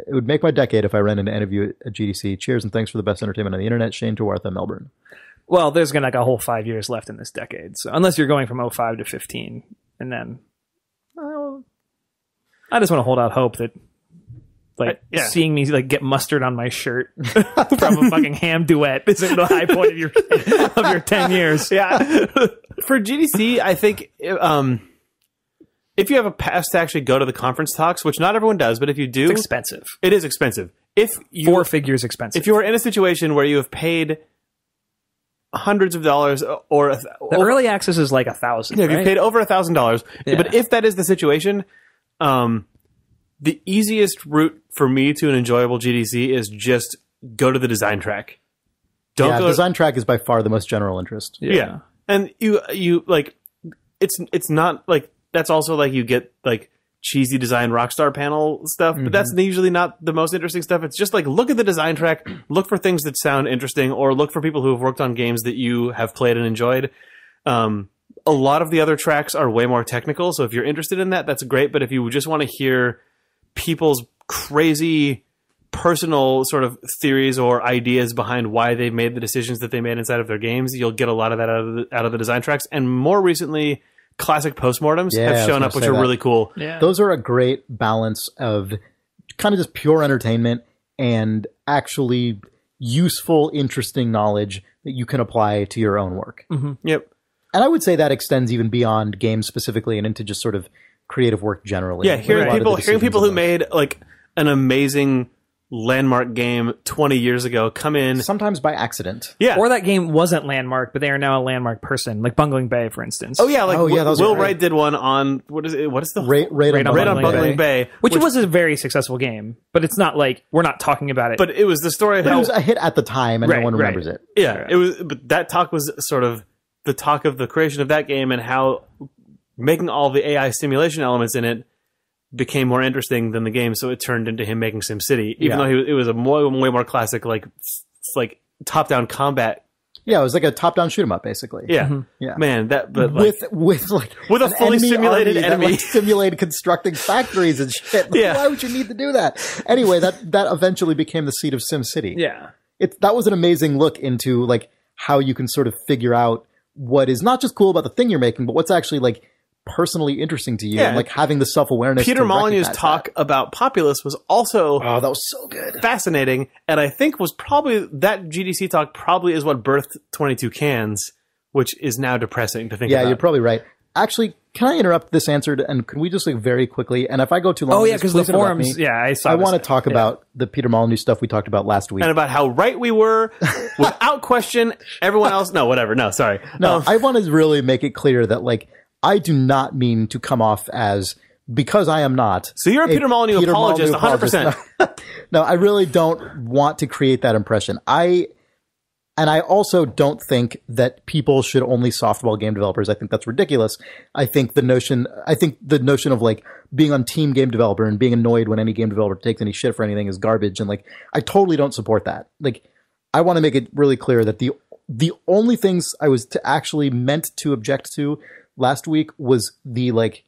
would make my decade if I ran into any of you at GDC. Cheers and thanks for the best entertainment on the internet. Shane Trewartha, Melbourne. Well, there's going to like a whole 5 years left in this decade. So unless you're going from 05 to 15, and then I just want to hold out hope that seeing me like get mustard on my shirt from a fucking ham duet isn't the high point of your 10 years. Yeah. For GDC, I think if you have a pass to actually go to the conference talks, which not everyone does, but if you do, It's expensive. it is expensive. If you 4 figures expensive. if you are in a situation where you have paid hundreds of dollars or the early access is like $1,000. if you've paid over $1,000, Yeah. but if that is the situation, the easiest route for me to an enjoyable GDC is just go to the design track. Don't go. design track is by far the most general interest. Yeah. And you like it's not like that's also like you get like cheesy design Rockstar panel stuff, but that's usually not the most interesting stuff. It's just like look at the design track, look for things that sound interesting, or look for people who have worked on games that you have played and enjoyed. A lot of the other tracks are way more technical, so if you're interested in that, that's great. But if you just want to hear people's crazy personal sort of theories or ideas behind why they made the decisions that they made inside of their games, you'll get a lot of that out of the design tracks. And more recently, classic postmortems have shown up, which are really cool. Yeah. Those are a great balance of kind of just pure entertainment and actually useful, interesting knowledge that you can apply to your own work. Yep. And I would say that extends even beyond games specifically and into just sort of creative work generally. Yeah, hearing people who made like an amazing landmark game 20 years ago come in. Sometimes by accident. Yeah. Or that game wasn't landmark, but they are now a landmark person, like Bungling Bay, for instance. Oh, yeah. Like those Will are Wright did one on, what is the Raid on Bungling Bay. Which was a very successful game, but it's not like we're not talking about it. But it was the story of But how it was a hit at the time and no one remembers it. Yeah, it was. But that talk was sort of the talk of the creation of that game and how making all the AI simulation elements in it became more interesting than the game. So it turned into him making SimCity, even though it was a way more classic, like top-down combat. Yeah, it was like a top-down shoot 'em up, basically. Yeah, Yeah. Man, that but with a fully simulated enemy, that, simulated constructing factories and shit. Like, Yeah. why would you need to do that? Anyway, that eventually became the seed of SimCity. yeah. That was an amazing look into like how you can sort of figure out what is not just cool about the thing you're making, but what's actually like personally interesting to you, and like having the self-awareness. Peter Molyneux's talk about Populous was also that was so good, fascinating, and I think was probably that GDC talk probably is what birthed 22 Cans, which is now depressing to think about. Yeah, you're probably right. Actually, can I interrupt this answer and can we just like very quickly? And if I go too long, because the forums. Yeah, I want to talk about the Peter Molyneux stuff we talked about last week, and about how right we were, without question. Everyone else, no, whatever. No, sorry. No, I want to really make it clear that like I do not mean to come off as, because I am not. So you're a Peter Molyneux apologist, 100%. No, I really don't want to create that impression. And I also don't think that people should only softball game developers. I think that's ridiculous. I think the notion of like being on team game developer and being annoyed when any game developer takes any shit for anything is garbage. And like, I totally don't support that. Like, I want to make it really clear that the only things I was actually meant to object to last week was the like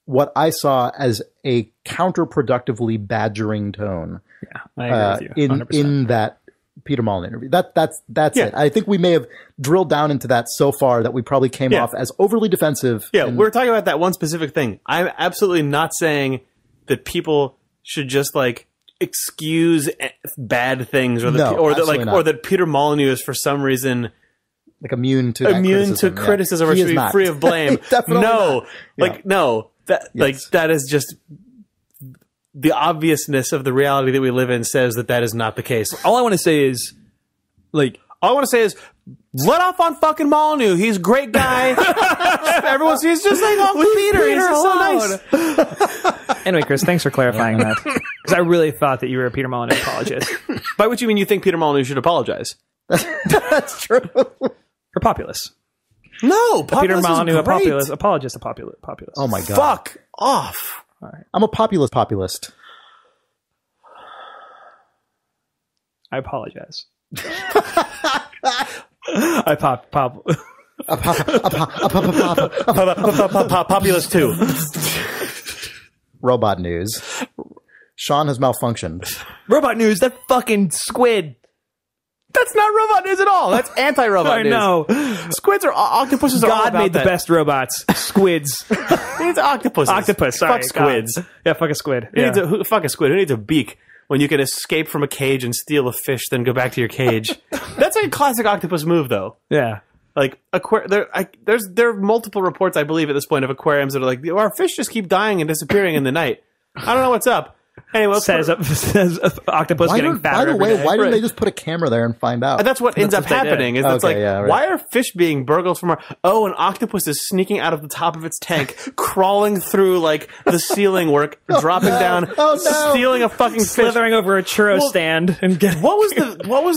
what I saw as a counterproductively badgering tone. Yeah, I agree with you. 100%. In that Peter Molyneux interview. That's it. I think we may have drilled down into that so far that we probably came off as overly defensive. Yeah, we're talking about that one specific thing. I'm absolutely not saying that people should just like excuse bad things or that Peter Molyneux is for some reason like immune to criticism or should be free of blame. No. That is just the obviousness of the reality that we live in says that is not the case. All I want to say is let off on fucking Mollyneux. He's a great guy. He's just like Uncle Peter. He's just so nice. Anyway, Chris, thanks for clarifying that. Because I really thought that you were a Peter Molyneux apologist. By which you mean you think Peter Molyneux should apologize? That's true. For Populous. No, Peter Molyneux apologist. Populous. Oh my god. Fuck off. All right. I'm a populist. I apologize. Populous 2. Robot news. Sean has malfunctioned. Robot news, that fucking squid. That's not robot news at all. That's anti-robot news. I know. Squids or octopuses are all God about made the that. best robots. Squids. It's octopuses. Octopus. Sorry. Fuck squids. God. Yeah, fuck a squid. Who Yeah. needs fuck a squid? Who needs a beak when you can escape from a cage and steal a fish, then go back to your cage? That's a classic octopus move, though. Yeah. Like there are multiple reports, I believe, at this point of aquariums that are like, our fish just keep dying and disappearing in the night. I don't know what's up. Anyway, Says octopus getting fatter. By the way, every day. why didn't they just put a camera there and find out? and that's what ends up what they did. happening. Is it's Okay, like, yeah, right. why are fish being burgled from our? Oh, an octopus is sneaking out of the top of its tank, crawling through like the ceiling work, dropping down, Oh, no. stealing a fucking fish. slithering over a churro stand and getting. What was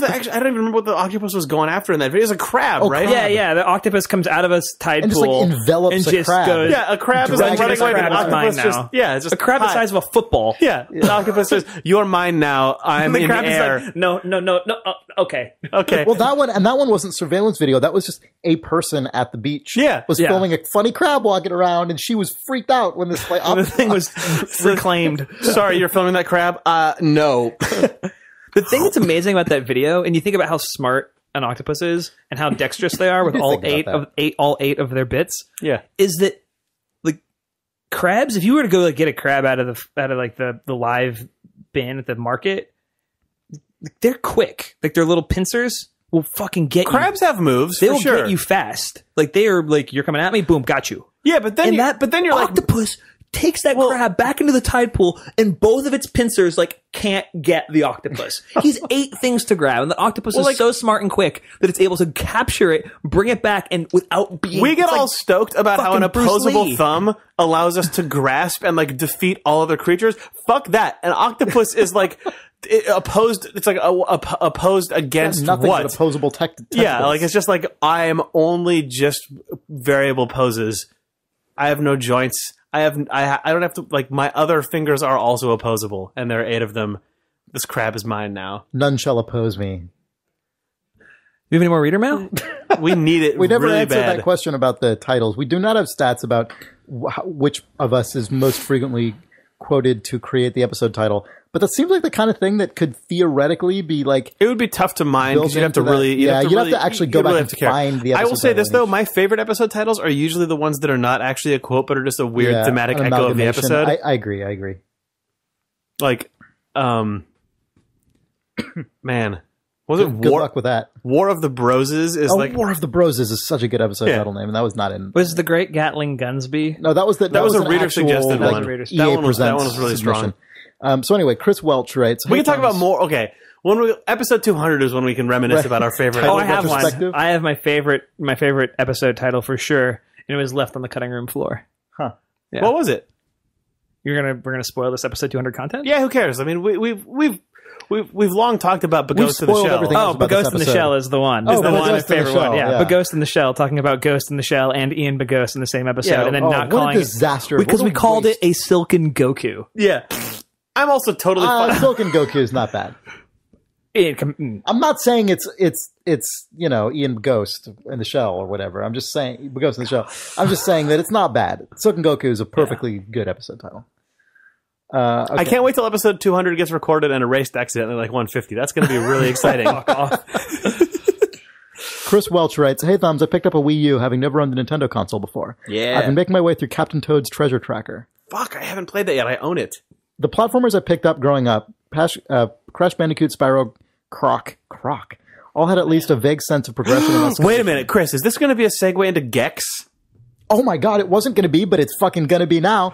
the actually? I don't even remember what the octopus was going after in that video. It was a crab, right? crab. Yeah, yeah. The octopus comes out of a tide And just, pool like, envelops and a just crab. goes. Yeah, a crab is like Dragging running this away. crab An is mine octopus just now. it's just A crab the hi. size of a football. Yeah, the octopus says, "You're mine now. I'm The in crab air." is like, no. Okay. Okay. Well, that one wasn't surveillance video. That was just a person at the beach. Yeah. was Yeah. filming a funny crab walking around, and she was freaked out when this like The thing was reclaimed. Sorry, you're filming that crab? No. The thing that's amazing about that video, and you think about how smart an octopus is and how dexterous they are with do all think about all eight of their bits, Yeah. is that like crabs. If you were to go like get a crab out of like the live bin at the market, they're quick. Like their little pincers will fucking get you. Crabs have moves, They for will sure. get you fast. Like they are like, you're coming at me, boom, got you. Yeah, but then And you're like, octopus takes that crab back into the tide pool, and both of its pincers like can't get the octopus. He's 8 things to grab, and the octopus is like- so smart and quick that it's able to capture it, bring it back, and without being. we get it's all like stoked about how an fucking Bruce opposable Lee. thumb allows us to grasp and like defeat all other creatures. Fuck that. An octopus is like opposed. It's like opposed against nothing what? but opposable Yeah, like it's just like I am only just variable poses. I have no joints. I don't have to like my other fingers are also opposable, and there are 8 of them. This crab is mine now. none shall oppose me. You have any more reader mail? We need it. We never really answered bad. that question about the titles. We do not have stats about which of us is most frequently quoted to create the episode title, but that seems like the kind of thing that could theoretically be like. It would be tough to mine because Built you'd have to into that. really. You'd have to actually go back and find the I will episode say this title. though: my favorite episode titles are usually the ones that are not actually a quote, but are just a weird Yeah, thematic an echo of the amalgamation. episode. I agree. Like, man, was it Good War? luck with that. War of the Broses is like War of the Broses is such a good episode Yeah. title name, and that was not in. Was the Great Gatling Gunsby? No, that was that was a an reader actual, suggested like, one. That EA one was Presents really strong. submission. So anyway, Chris Welch writes, we "Hey, can talk about Thomas, more. Okay, episode 200 is when we can reminisce Right. about our favorite. Oh, Title I have retrospective? one. I have my favorite episode title for sure, and it was left on the cutting room floor. Huh. Yeah. What was it? We're gonna spoil this episode 200 content. Yeah, who cares? I mean, we've long talked about We've Bogost in the spoiled Shell. everything else Oh, about but this Ghost in the episode. Shell is the one. Oh, Is the but one, my Ghost in the favorite Shell, one. Yeah, yeah. but Ghost in the Shell, talking about Ghost in the Shell and Ian Bogost in the same episode, Yeah. and then Oh, not what calling a disaster! because What a we called waste. it a Silken Goku. Yeah, I'm also totally fine. Silken Goku is not bad. I'm not saying it's Ian Ghost in the Shell or whatever. I'm just saying Ghost in the Shell. I'm just saying that it's not bad. Silken Goku is a perfectly good episode title. Okay. I can't wait till episode 200 gets recorded and erased accidentally like 150. That's going to be really exciting. Chris Welch writes, "Hey Thumbs, I picked up a Wii U having never owned a Nintendo console before. Yeah. I've been making my way through Captain Toad's Treasure Tracker. Fuck, I haven't played that yet. I own it. The platformers I picked up growing up, Crash Bandicoot, Spyro, Croc, all had at least a vague sense of progression. And Wait a minute, Chris. Is this going to be a segue into Gex? Oh my god, it wasn't going to be, but it's fucking going to be now.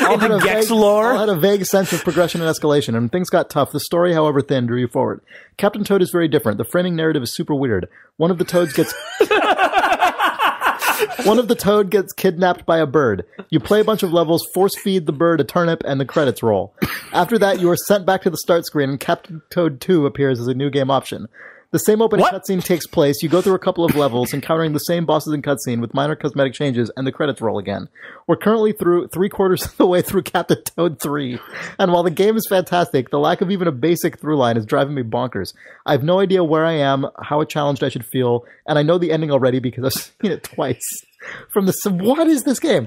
Into Gex lore? I had a vague sense of progression and escalation, and when things got tough, the story, however thin, drew you forward. Captain Toad is very different. The framing narrative is super weird. One of the Toad gets kidnapped by a bird. You play a bunch of levels, force feed the bird a turnip, and the credits roll. After that, you are sent back to the start screen, and Captain Toad 2 appears as a new game option. The same opening cutscene takes place. You go through a couple of levels, encountering the same bosses and cutscene with minor cosmetic changes, and the credits roll again. We're currently through 3/4 of the way through Captain Toad 3, and while the game is fantastic, the lack of even a basic through line is driving me bonkers. I have no idea where I am, how challenged I should feel, and I know the ending already because I've seen it twice. What is this game?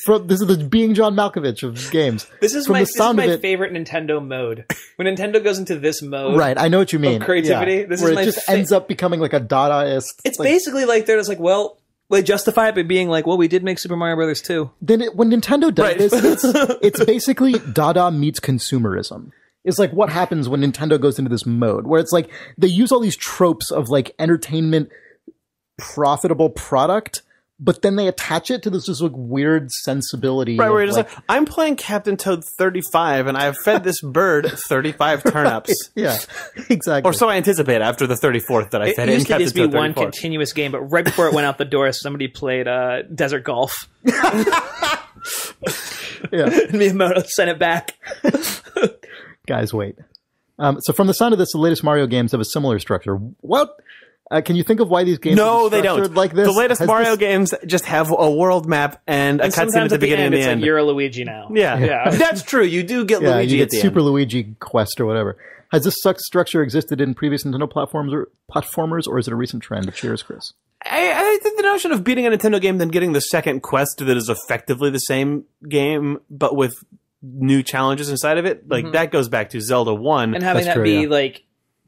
This is the being John Malkovich of games. This is my favorite Nintendo mode. When Nintendo goes into this mode, right? I know what you mean. Of creativity. Yeah. This where is it just ends up becoming like a Dadaist. It's like, basically like they're just like, well, they justify it by being like, well, we did make Super Mario Brothers 2. Then when Nintendo does this, it's basically Dada meets consumerism. It's like what happens when Nintendo goes into this mode where it's like they use all these tropes of like entertainment, profitable product, but then they attach it to this just like weird sensibility. Right, where you're just like, I'm playing Captain Toad 35 and I have fed this bird 35 turnips. Yeah, exactly. Or so I anticipate after the 34th that I fed in Captain Toad 34. It used to just be one continuous game, but right before it went out the door, somebody played Desert Golf. Yeah. And Miyamoto sent it back. Guys, wait. So from the sound of this, the latest Mario games have a similar structure. What? Can you think of why these games are they don't. Like this? The latest Mario games just have a world map and a cutscene at the beginning and the end. Like you're a Luigi now. Yeah. That's true. You do get Luigi at the Super end. Luigi Quest or whatever. Has this structure existed in previous Nintendo platformers, or is it a recent trend? Cheers, Chris. I think the notion of beating a Nintendo game then getting the second quest that is effectively the same game, but with new challenges inside of it, like that goes back to Zelda 1. And having that be like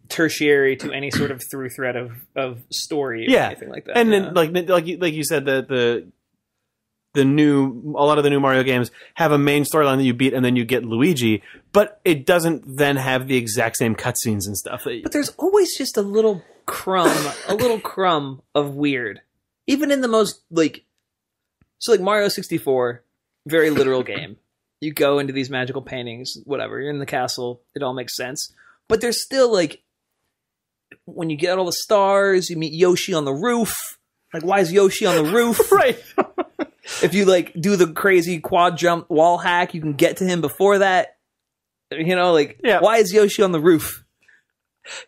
tertiary to any sort of through thread of story or anything like that. And then like you said, a lot of the new Mario games have a main storyline that you beat and then you get Luigi, but it doesn't then have the exact same cutscenes and stuff. But there's always just a little crumb of weird. Even in the most like Mario 64, very literal game. You go into these magical paintings, whatever, you're in the castle, it all makes sense. But there's still like when you get all the stars, you meet Yoshi on the roof. Like, why is Yoshi on the roof? Right. If you like do the crazy quad jump wall hack, you can get to him before that. You know, like, why is Yoshi on the roof?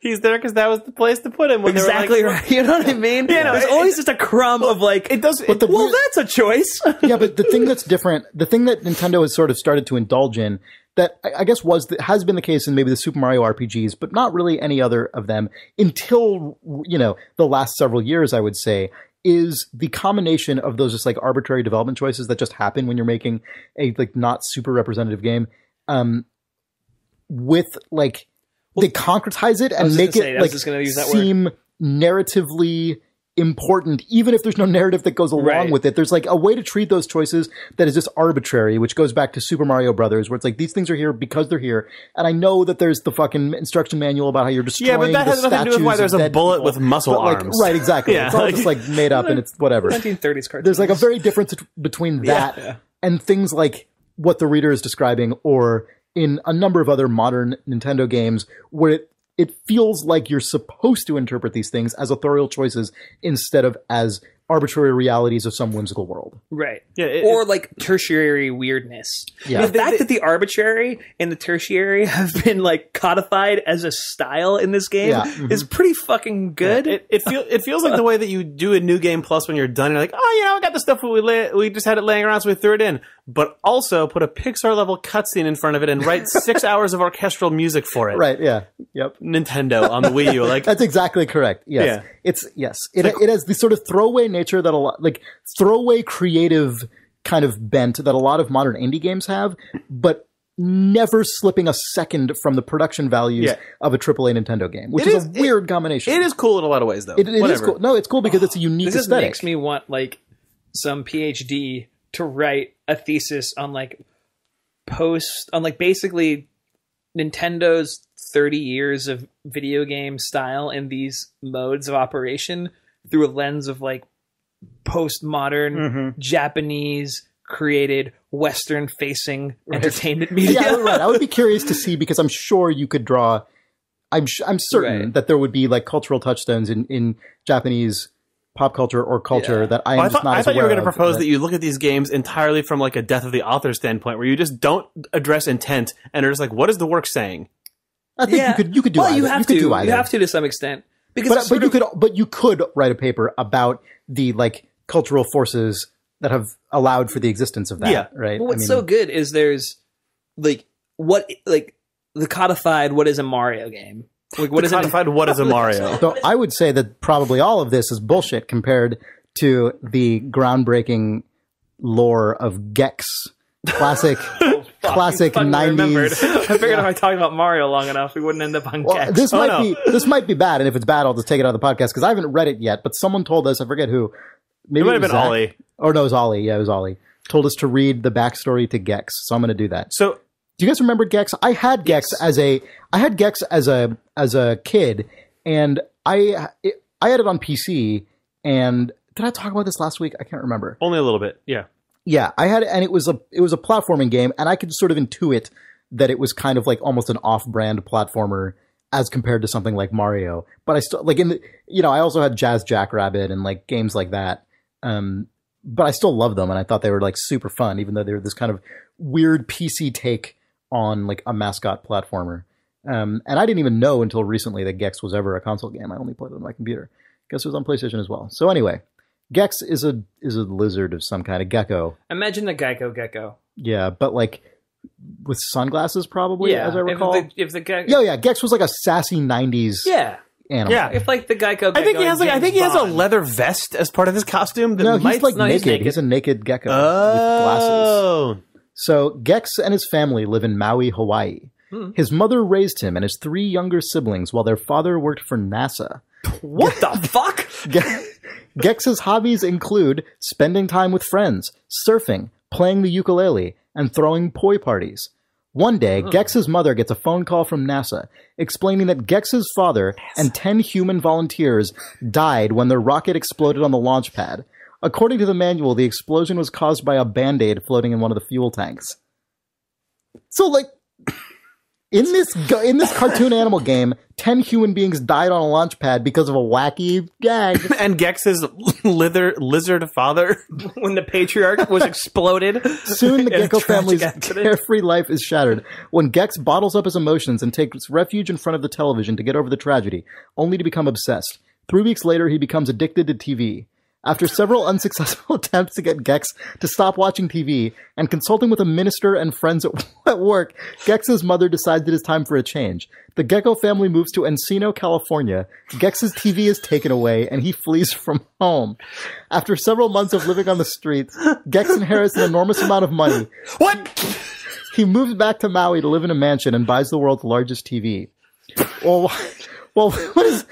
He's there because that was the place to put him. When exactly right. You know what I mean? Yeah, there's always just a crumb of like, that's a choice. Yeah, but the thing that's different, the thing that Nintendo has sort of started to indulge in, that I guess has been the case in maybe the Super Mario RPGs, but not really any other of them until, the last several years, I would say, is the combination of those just like arbitrary development choices that just happen when you're making a like not super representative game, with like, they concretize it and make it like seem narratively important, even if there's no narrative that goes along with it. There's like a way to treat those choices that is just arbitrary, which goes back to Super Mario Brothers, where it's like these things are here because they're here. And I know that there's the fucking instruction manual about how you're destroying. Yeah, but that has nothing to do with why there's a bullet with muscle arms. Right, exactly. It's all just like made up and it's whatever. 1930s cartoons. There's like a very difference between that and things like what the reader is describing, or in a number of other modern Nintendo games where it feels like you're supposed to interpret these things as authorial choices instead of as arbitrary realities of some whimsical world. Right. Yeah, or like tertiary weirdness. Yeah. The fact that the arbitrary and the tertiary have been like codified as a style in this game is pretty fucking good. Yeah. It feels like the way that you do a New Game Plus when you're done. You're like, I got the stuff we just had it laying around, so we threw it in. But also put a Pixar level cutscene in front of it and write 6 hours of orchestral music for it. Right. Yeah. Yep. Nintendo on the Wii U. Like that's exactly correct. Yes. Yeah. It has the sort of throwaway nature that a lot, like throwaway creative kind of bent that a lot of modern indie games have, but never slipping a second from the production values of a AAA Nintendo game, which is a weird combination. It is cool in a lot of ways, though. It is cool. No, it's cool because it's a unique aesthetic. This makes me want like some PhD to write a thesis on like basically Nintendo's 30 years of video game style in these modes of operation through a lens of like postmodern Japanese created Western facing entertainment media. Yeah, right. I would be curious to see, because I'm sure you could draw, I'm certain that there would be like cultural touchstones in Japanese pop culture or culture that I thought you were going to propose that you look at these games entirely from like a death of the author standpoint, where you just don't address intent and are just like, what is the work saying? I think you could do either. You have to some extent. Because but you could write a paper about the like cultural forces that have allowed for the existence of that. Yeah. Right. Well, what's so good is there's like the codified what is a Mario game. Like what is a Mario? So I would say that probably all of this is bullshit compared to the groundbreaking lore of Gex. Classic classic Remembered. 90s. I figured if I talked about Mario long enough, we wouldn't end up on Gex. This might be bad, and if it's bad, I'll just take it out of the podcast because I haven't read it yet. But someone told us, I forget who. Maybe It might have was been Zach. Ollie. Or no, it was Ollie. Yeah, it was Ollie. Told us to read the backstory to Gex, so I'm going to do that. So Do you guys remember Gex? I had Gex as a kid, and I had it on PC. And did I talk about this last week? I can't remember. only a little bit. Yeah. Yeah, I had it, and it was a platforming game, and I could sort of intuit that it was kind of like almost an off-brand platformer as compared to something like Mario. But I still like I also had Jazz Jackrabbit and like games like that. But I still loved them, and I thought they were like super fun, even though they were this kind of weird PC take on like a mascot platformer. And I didn't even know until recently that Gex was ever a console game. I only played it on my computer. Guess it was on PlayStation as well. So anyway, Gex is a lizard of some kind, a gecko. Imagine the gecko. Yeah, but like with sunglasses, probably, as I recall. If the gecko. Yeah, Gex was like a sassy '90s animal. Yeah. If like the gecko. I think he has a leather vest as part of his costume. That No, he's like he's naked. naked. He's a naked gecko with glasses. Oh. So Gex and his family live in Maui, Hawaii. His mother raised him and his 3 younger siblings while their father worked for NASA. What the fuck? Gex's hobbies include spending time with friends, surfing, playing the ukulele, and throwing poi parties. One day, Gex's mother gets a phone call from NASA explaining that Gex's father and 10 human volunteers died when their rocket exploded on the launch pad. According to the manual, the explosion was caused by a Band-Aid floating in one of the fuel tanks. So, like, in this cartoon animal game, 10 human beings died on a launch pad because of a wacky gag. And Gex's lizard father. When the patriarch was exploded. Soon the in a gecko tragic family's accident. carefree life is shattered when Gex bottles up his emotions and takes refuge in front of the television to get over the tragedy, only to become obsessed. 3 weeks later, he becomes addicted to TV. After several unsuccessful attempts to get Gex to stop watching TV and consulting with a minister and friends at work, Gex's mother decides it is time for a change. The gecko family moves to Encino, California. Gex's TV is taken away and he flees from home. After several months of living on the streets, Gex inherits an enormous amount of money. What? He moves back to Maui to live in a mansion and buys the world's largest TV. Well, what is...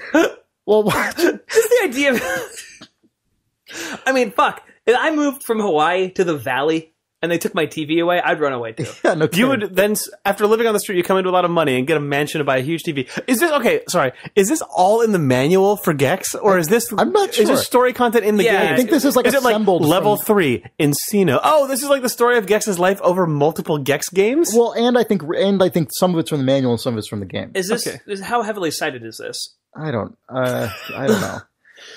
Well, what? Just the idea of... I mean, fuck. If I moved from Hawaii to the Valley and they took my TV away, I'd run away too. Yeah, no kidding. You would then, after living on the street, you come into a lot of money and get a mansion to buy a huge TV. Is this all in the manual for Gex? Or is this, I'm not sure. Is this story content in the Yeah, game? I think this is like Is it like assembled level from- 3, Encino? Oh, this is like the story of Gex's life over multiple Gex games? Well, and I think some of it's from the manual and some of it's from the game. Is this how heavily cited is this? I don't know.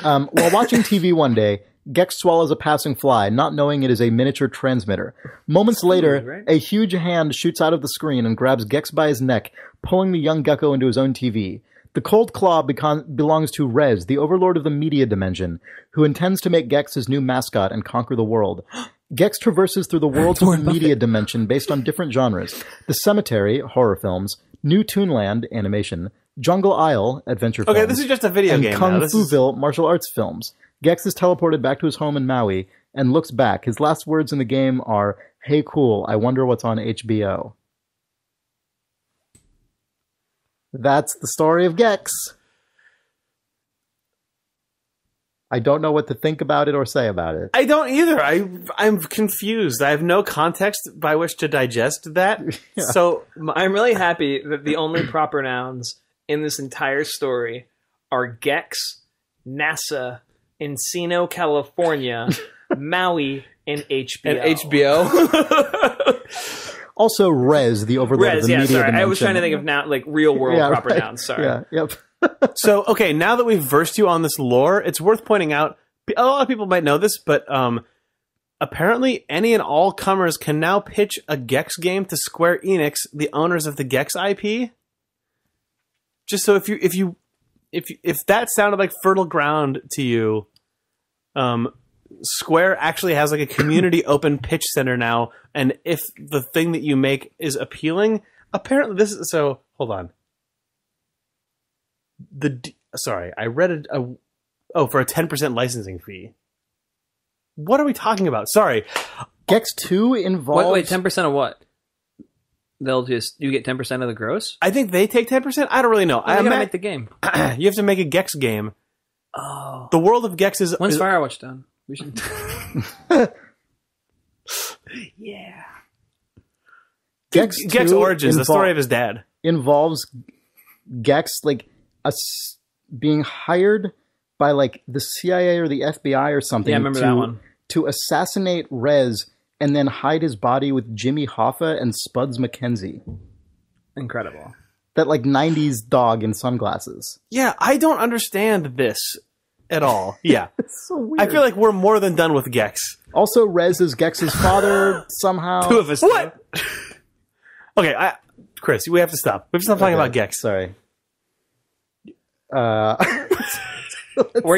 While watching TV one day, Gex swallows a passing fly, not knowing it is a miniature transmitter. Moments later, right? a huge hand shoots out of the screen and grabs Gex by his neck, pulling the young gecko into his own TV. The cold claw belongs to Rez, the overlord of the media dimension, who intends to make Gex his new mascot and conquer the world. Gex traverses through the worlds of the media dimension based on different genres. The Cemetery, horror films, New Toonland, animation, Jungle Isle, adventure films. Okay, this is just a video and game Kung now. This is- Fu-ville, martial arts films. Gex is teleported back to his home in Maui and looks back. His last words in the game are, "Hey cool, I wonder what's on HBO." That's the story of Gex. I don't know what to think about it or say about it. I don't either. I'm confused. I have no context by which to digest that. Yeah. So I'm really happy that the only proper nouns in this entire story are Gex, NASA, Encino, California, Maui, and HBO. and HBO. Also, Rez, the overlord of Rez, the yeah, media sorry. dimension. I was trying to think of now, like real world proper right. nouns. Sorry. Yeah, yep. So, okay, now that we've versed you on this lore, it's worth pointing out, a lot of people might know this, but apparently any and all comers can now pitch a Gex game to Square Enix, the owners of the Gex IP. Just so if that sounded like fertile ground to you, Square actually has like a community open pitch center now, and if the thing that you make is appealing, apparently this is so. Hold on. I read for a 10% licensing fee. What are we talking about? Sorry. Gex 2 involves... Wait, 10% of what? You get 10% of the gross? I think they take 10%. I don't really know. I gotta make the game. You have to make a Gex game. Oh. The world of Gex is... When's Firewatch done? We should... Yeah. Gex Origins, the story of his dad. Involves Gex, like, being hired by, like, the CIA or the FBI or something. Yeah, I remember that one. To assassinate Rez and then hide his body with Jimmy Hoffa and Spuds McKenzie. Incredible. That, like, 90s dog in sunglasses. Yeah, I don't understand this at all. Yeah. It's so weird. I feel like we're more than done with Gex. Also, Rez is Gex's father somehow. 2 of us. What? Okay, Chris, we have to stop. We have to stop talking about Gex. Sorry. Where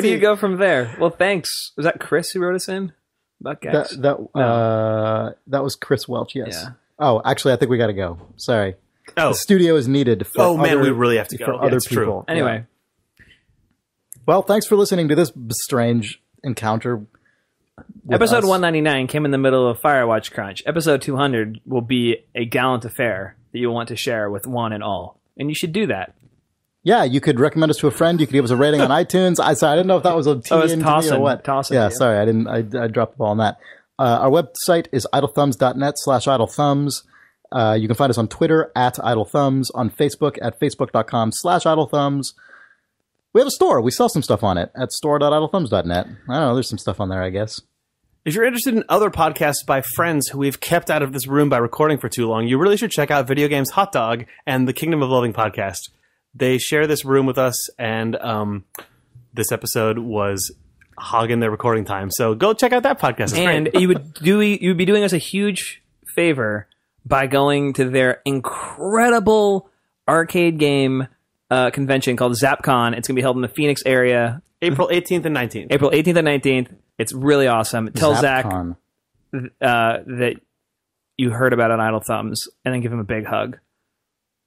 do you go from there? Well, thanks. Was that Chris who wrote us in about Gex? That was Chris Welch, yes. Yeah. Oh, actually, I think we got to go. Sorry. Oh. The studio is needed for man, we really have to go. for Yeah, other it's true. people. Anyway. Yeah. Well, thanks for listening to this strange encounter. Episode 199 came in the middle of Firewatch Crunch. Episode 200 will be a gallant affair that you'll want to share with one and all. And you should do that. Yeah, you could recommend us to a friend. You could give us a rating on iTunes. I didn't know if that was a tea into me or what. Tossing. Sorry, I dropped the ball on that. Our website is idlethumbs.net/idlethumbs. You can find us on Twitter @idlethumbs, on Facebook at facebook.com/idlethumbs. We have a store. We sell some stuff on it at store.idlethumbs.net. I don't know. There's some stuff on there, I guess. If you're interested in other podcasts by friends who we've kept out of this room by recording for too long, you really should check out Video Games Hot Dog and the Kingdom of Loving podcast. They share this room with us, and this episode was hogging their recording time. So go check out that podcast. It's and great. you would be doing us a huge favor by going to their incredible arcade game convention called ZapCon. It's going to be held in the Phoenix area. April 18th and 19th. April 18th and 19th. It's really awesome. Tell ZapCon. Zach that you heard about it on Idle Thumbs, and then give him a big hug.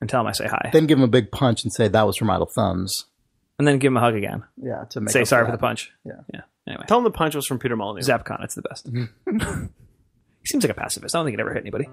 And tell him I say hi. Then give him a big punch and say that was from Idle Thumbs. And then give him a hug again. Yeah, to make say up sorry for for the punch. Yeah. Anyway. Tell him the punch was from Peter Mollyneux. ZapCon, it's the best. He seems like a pacifist. I don't think he'd ever hit anybody.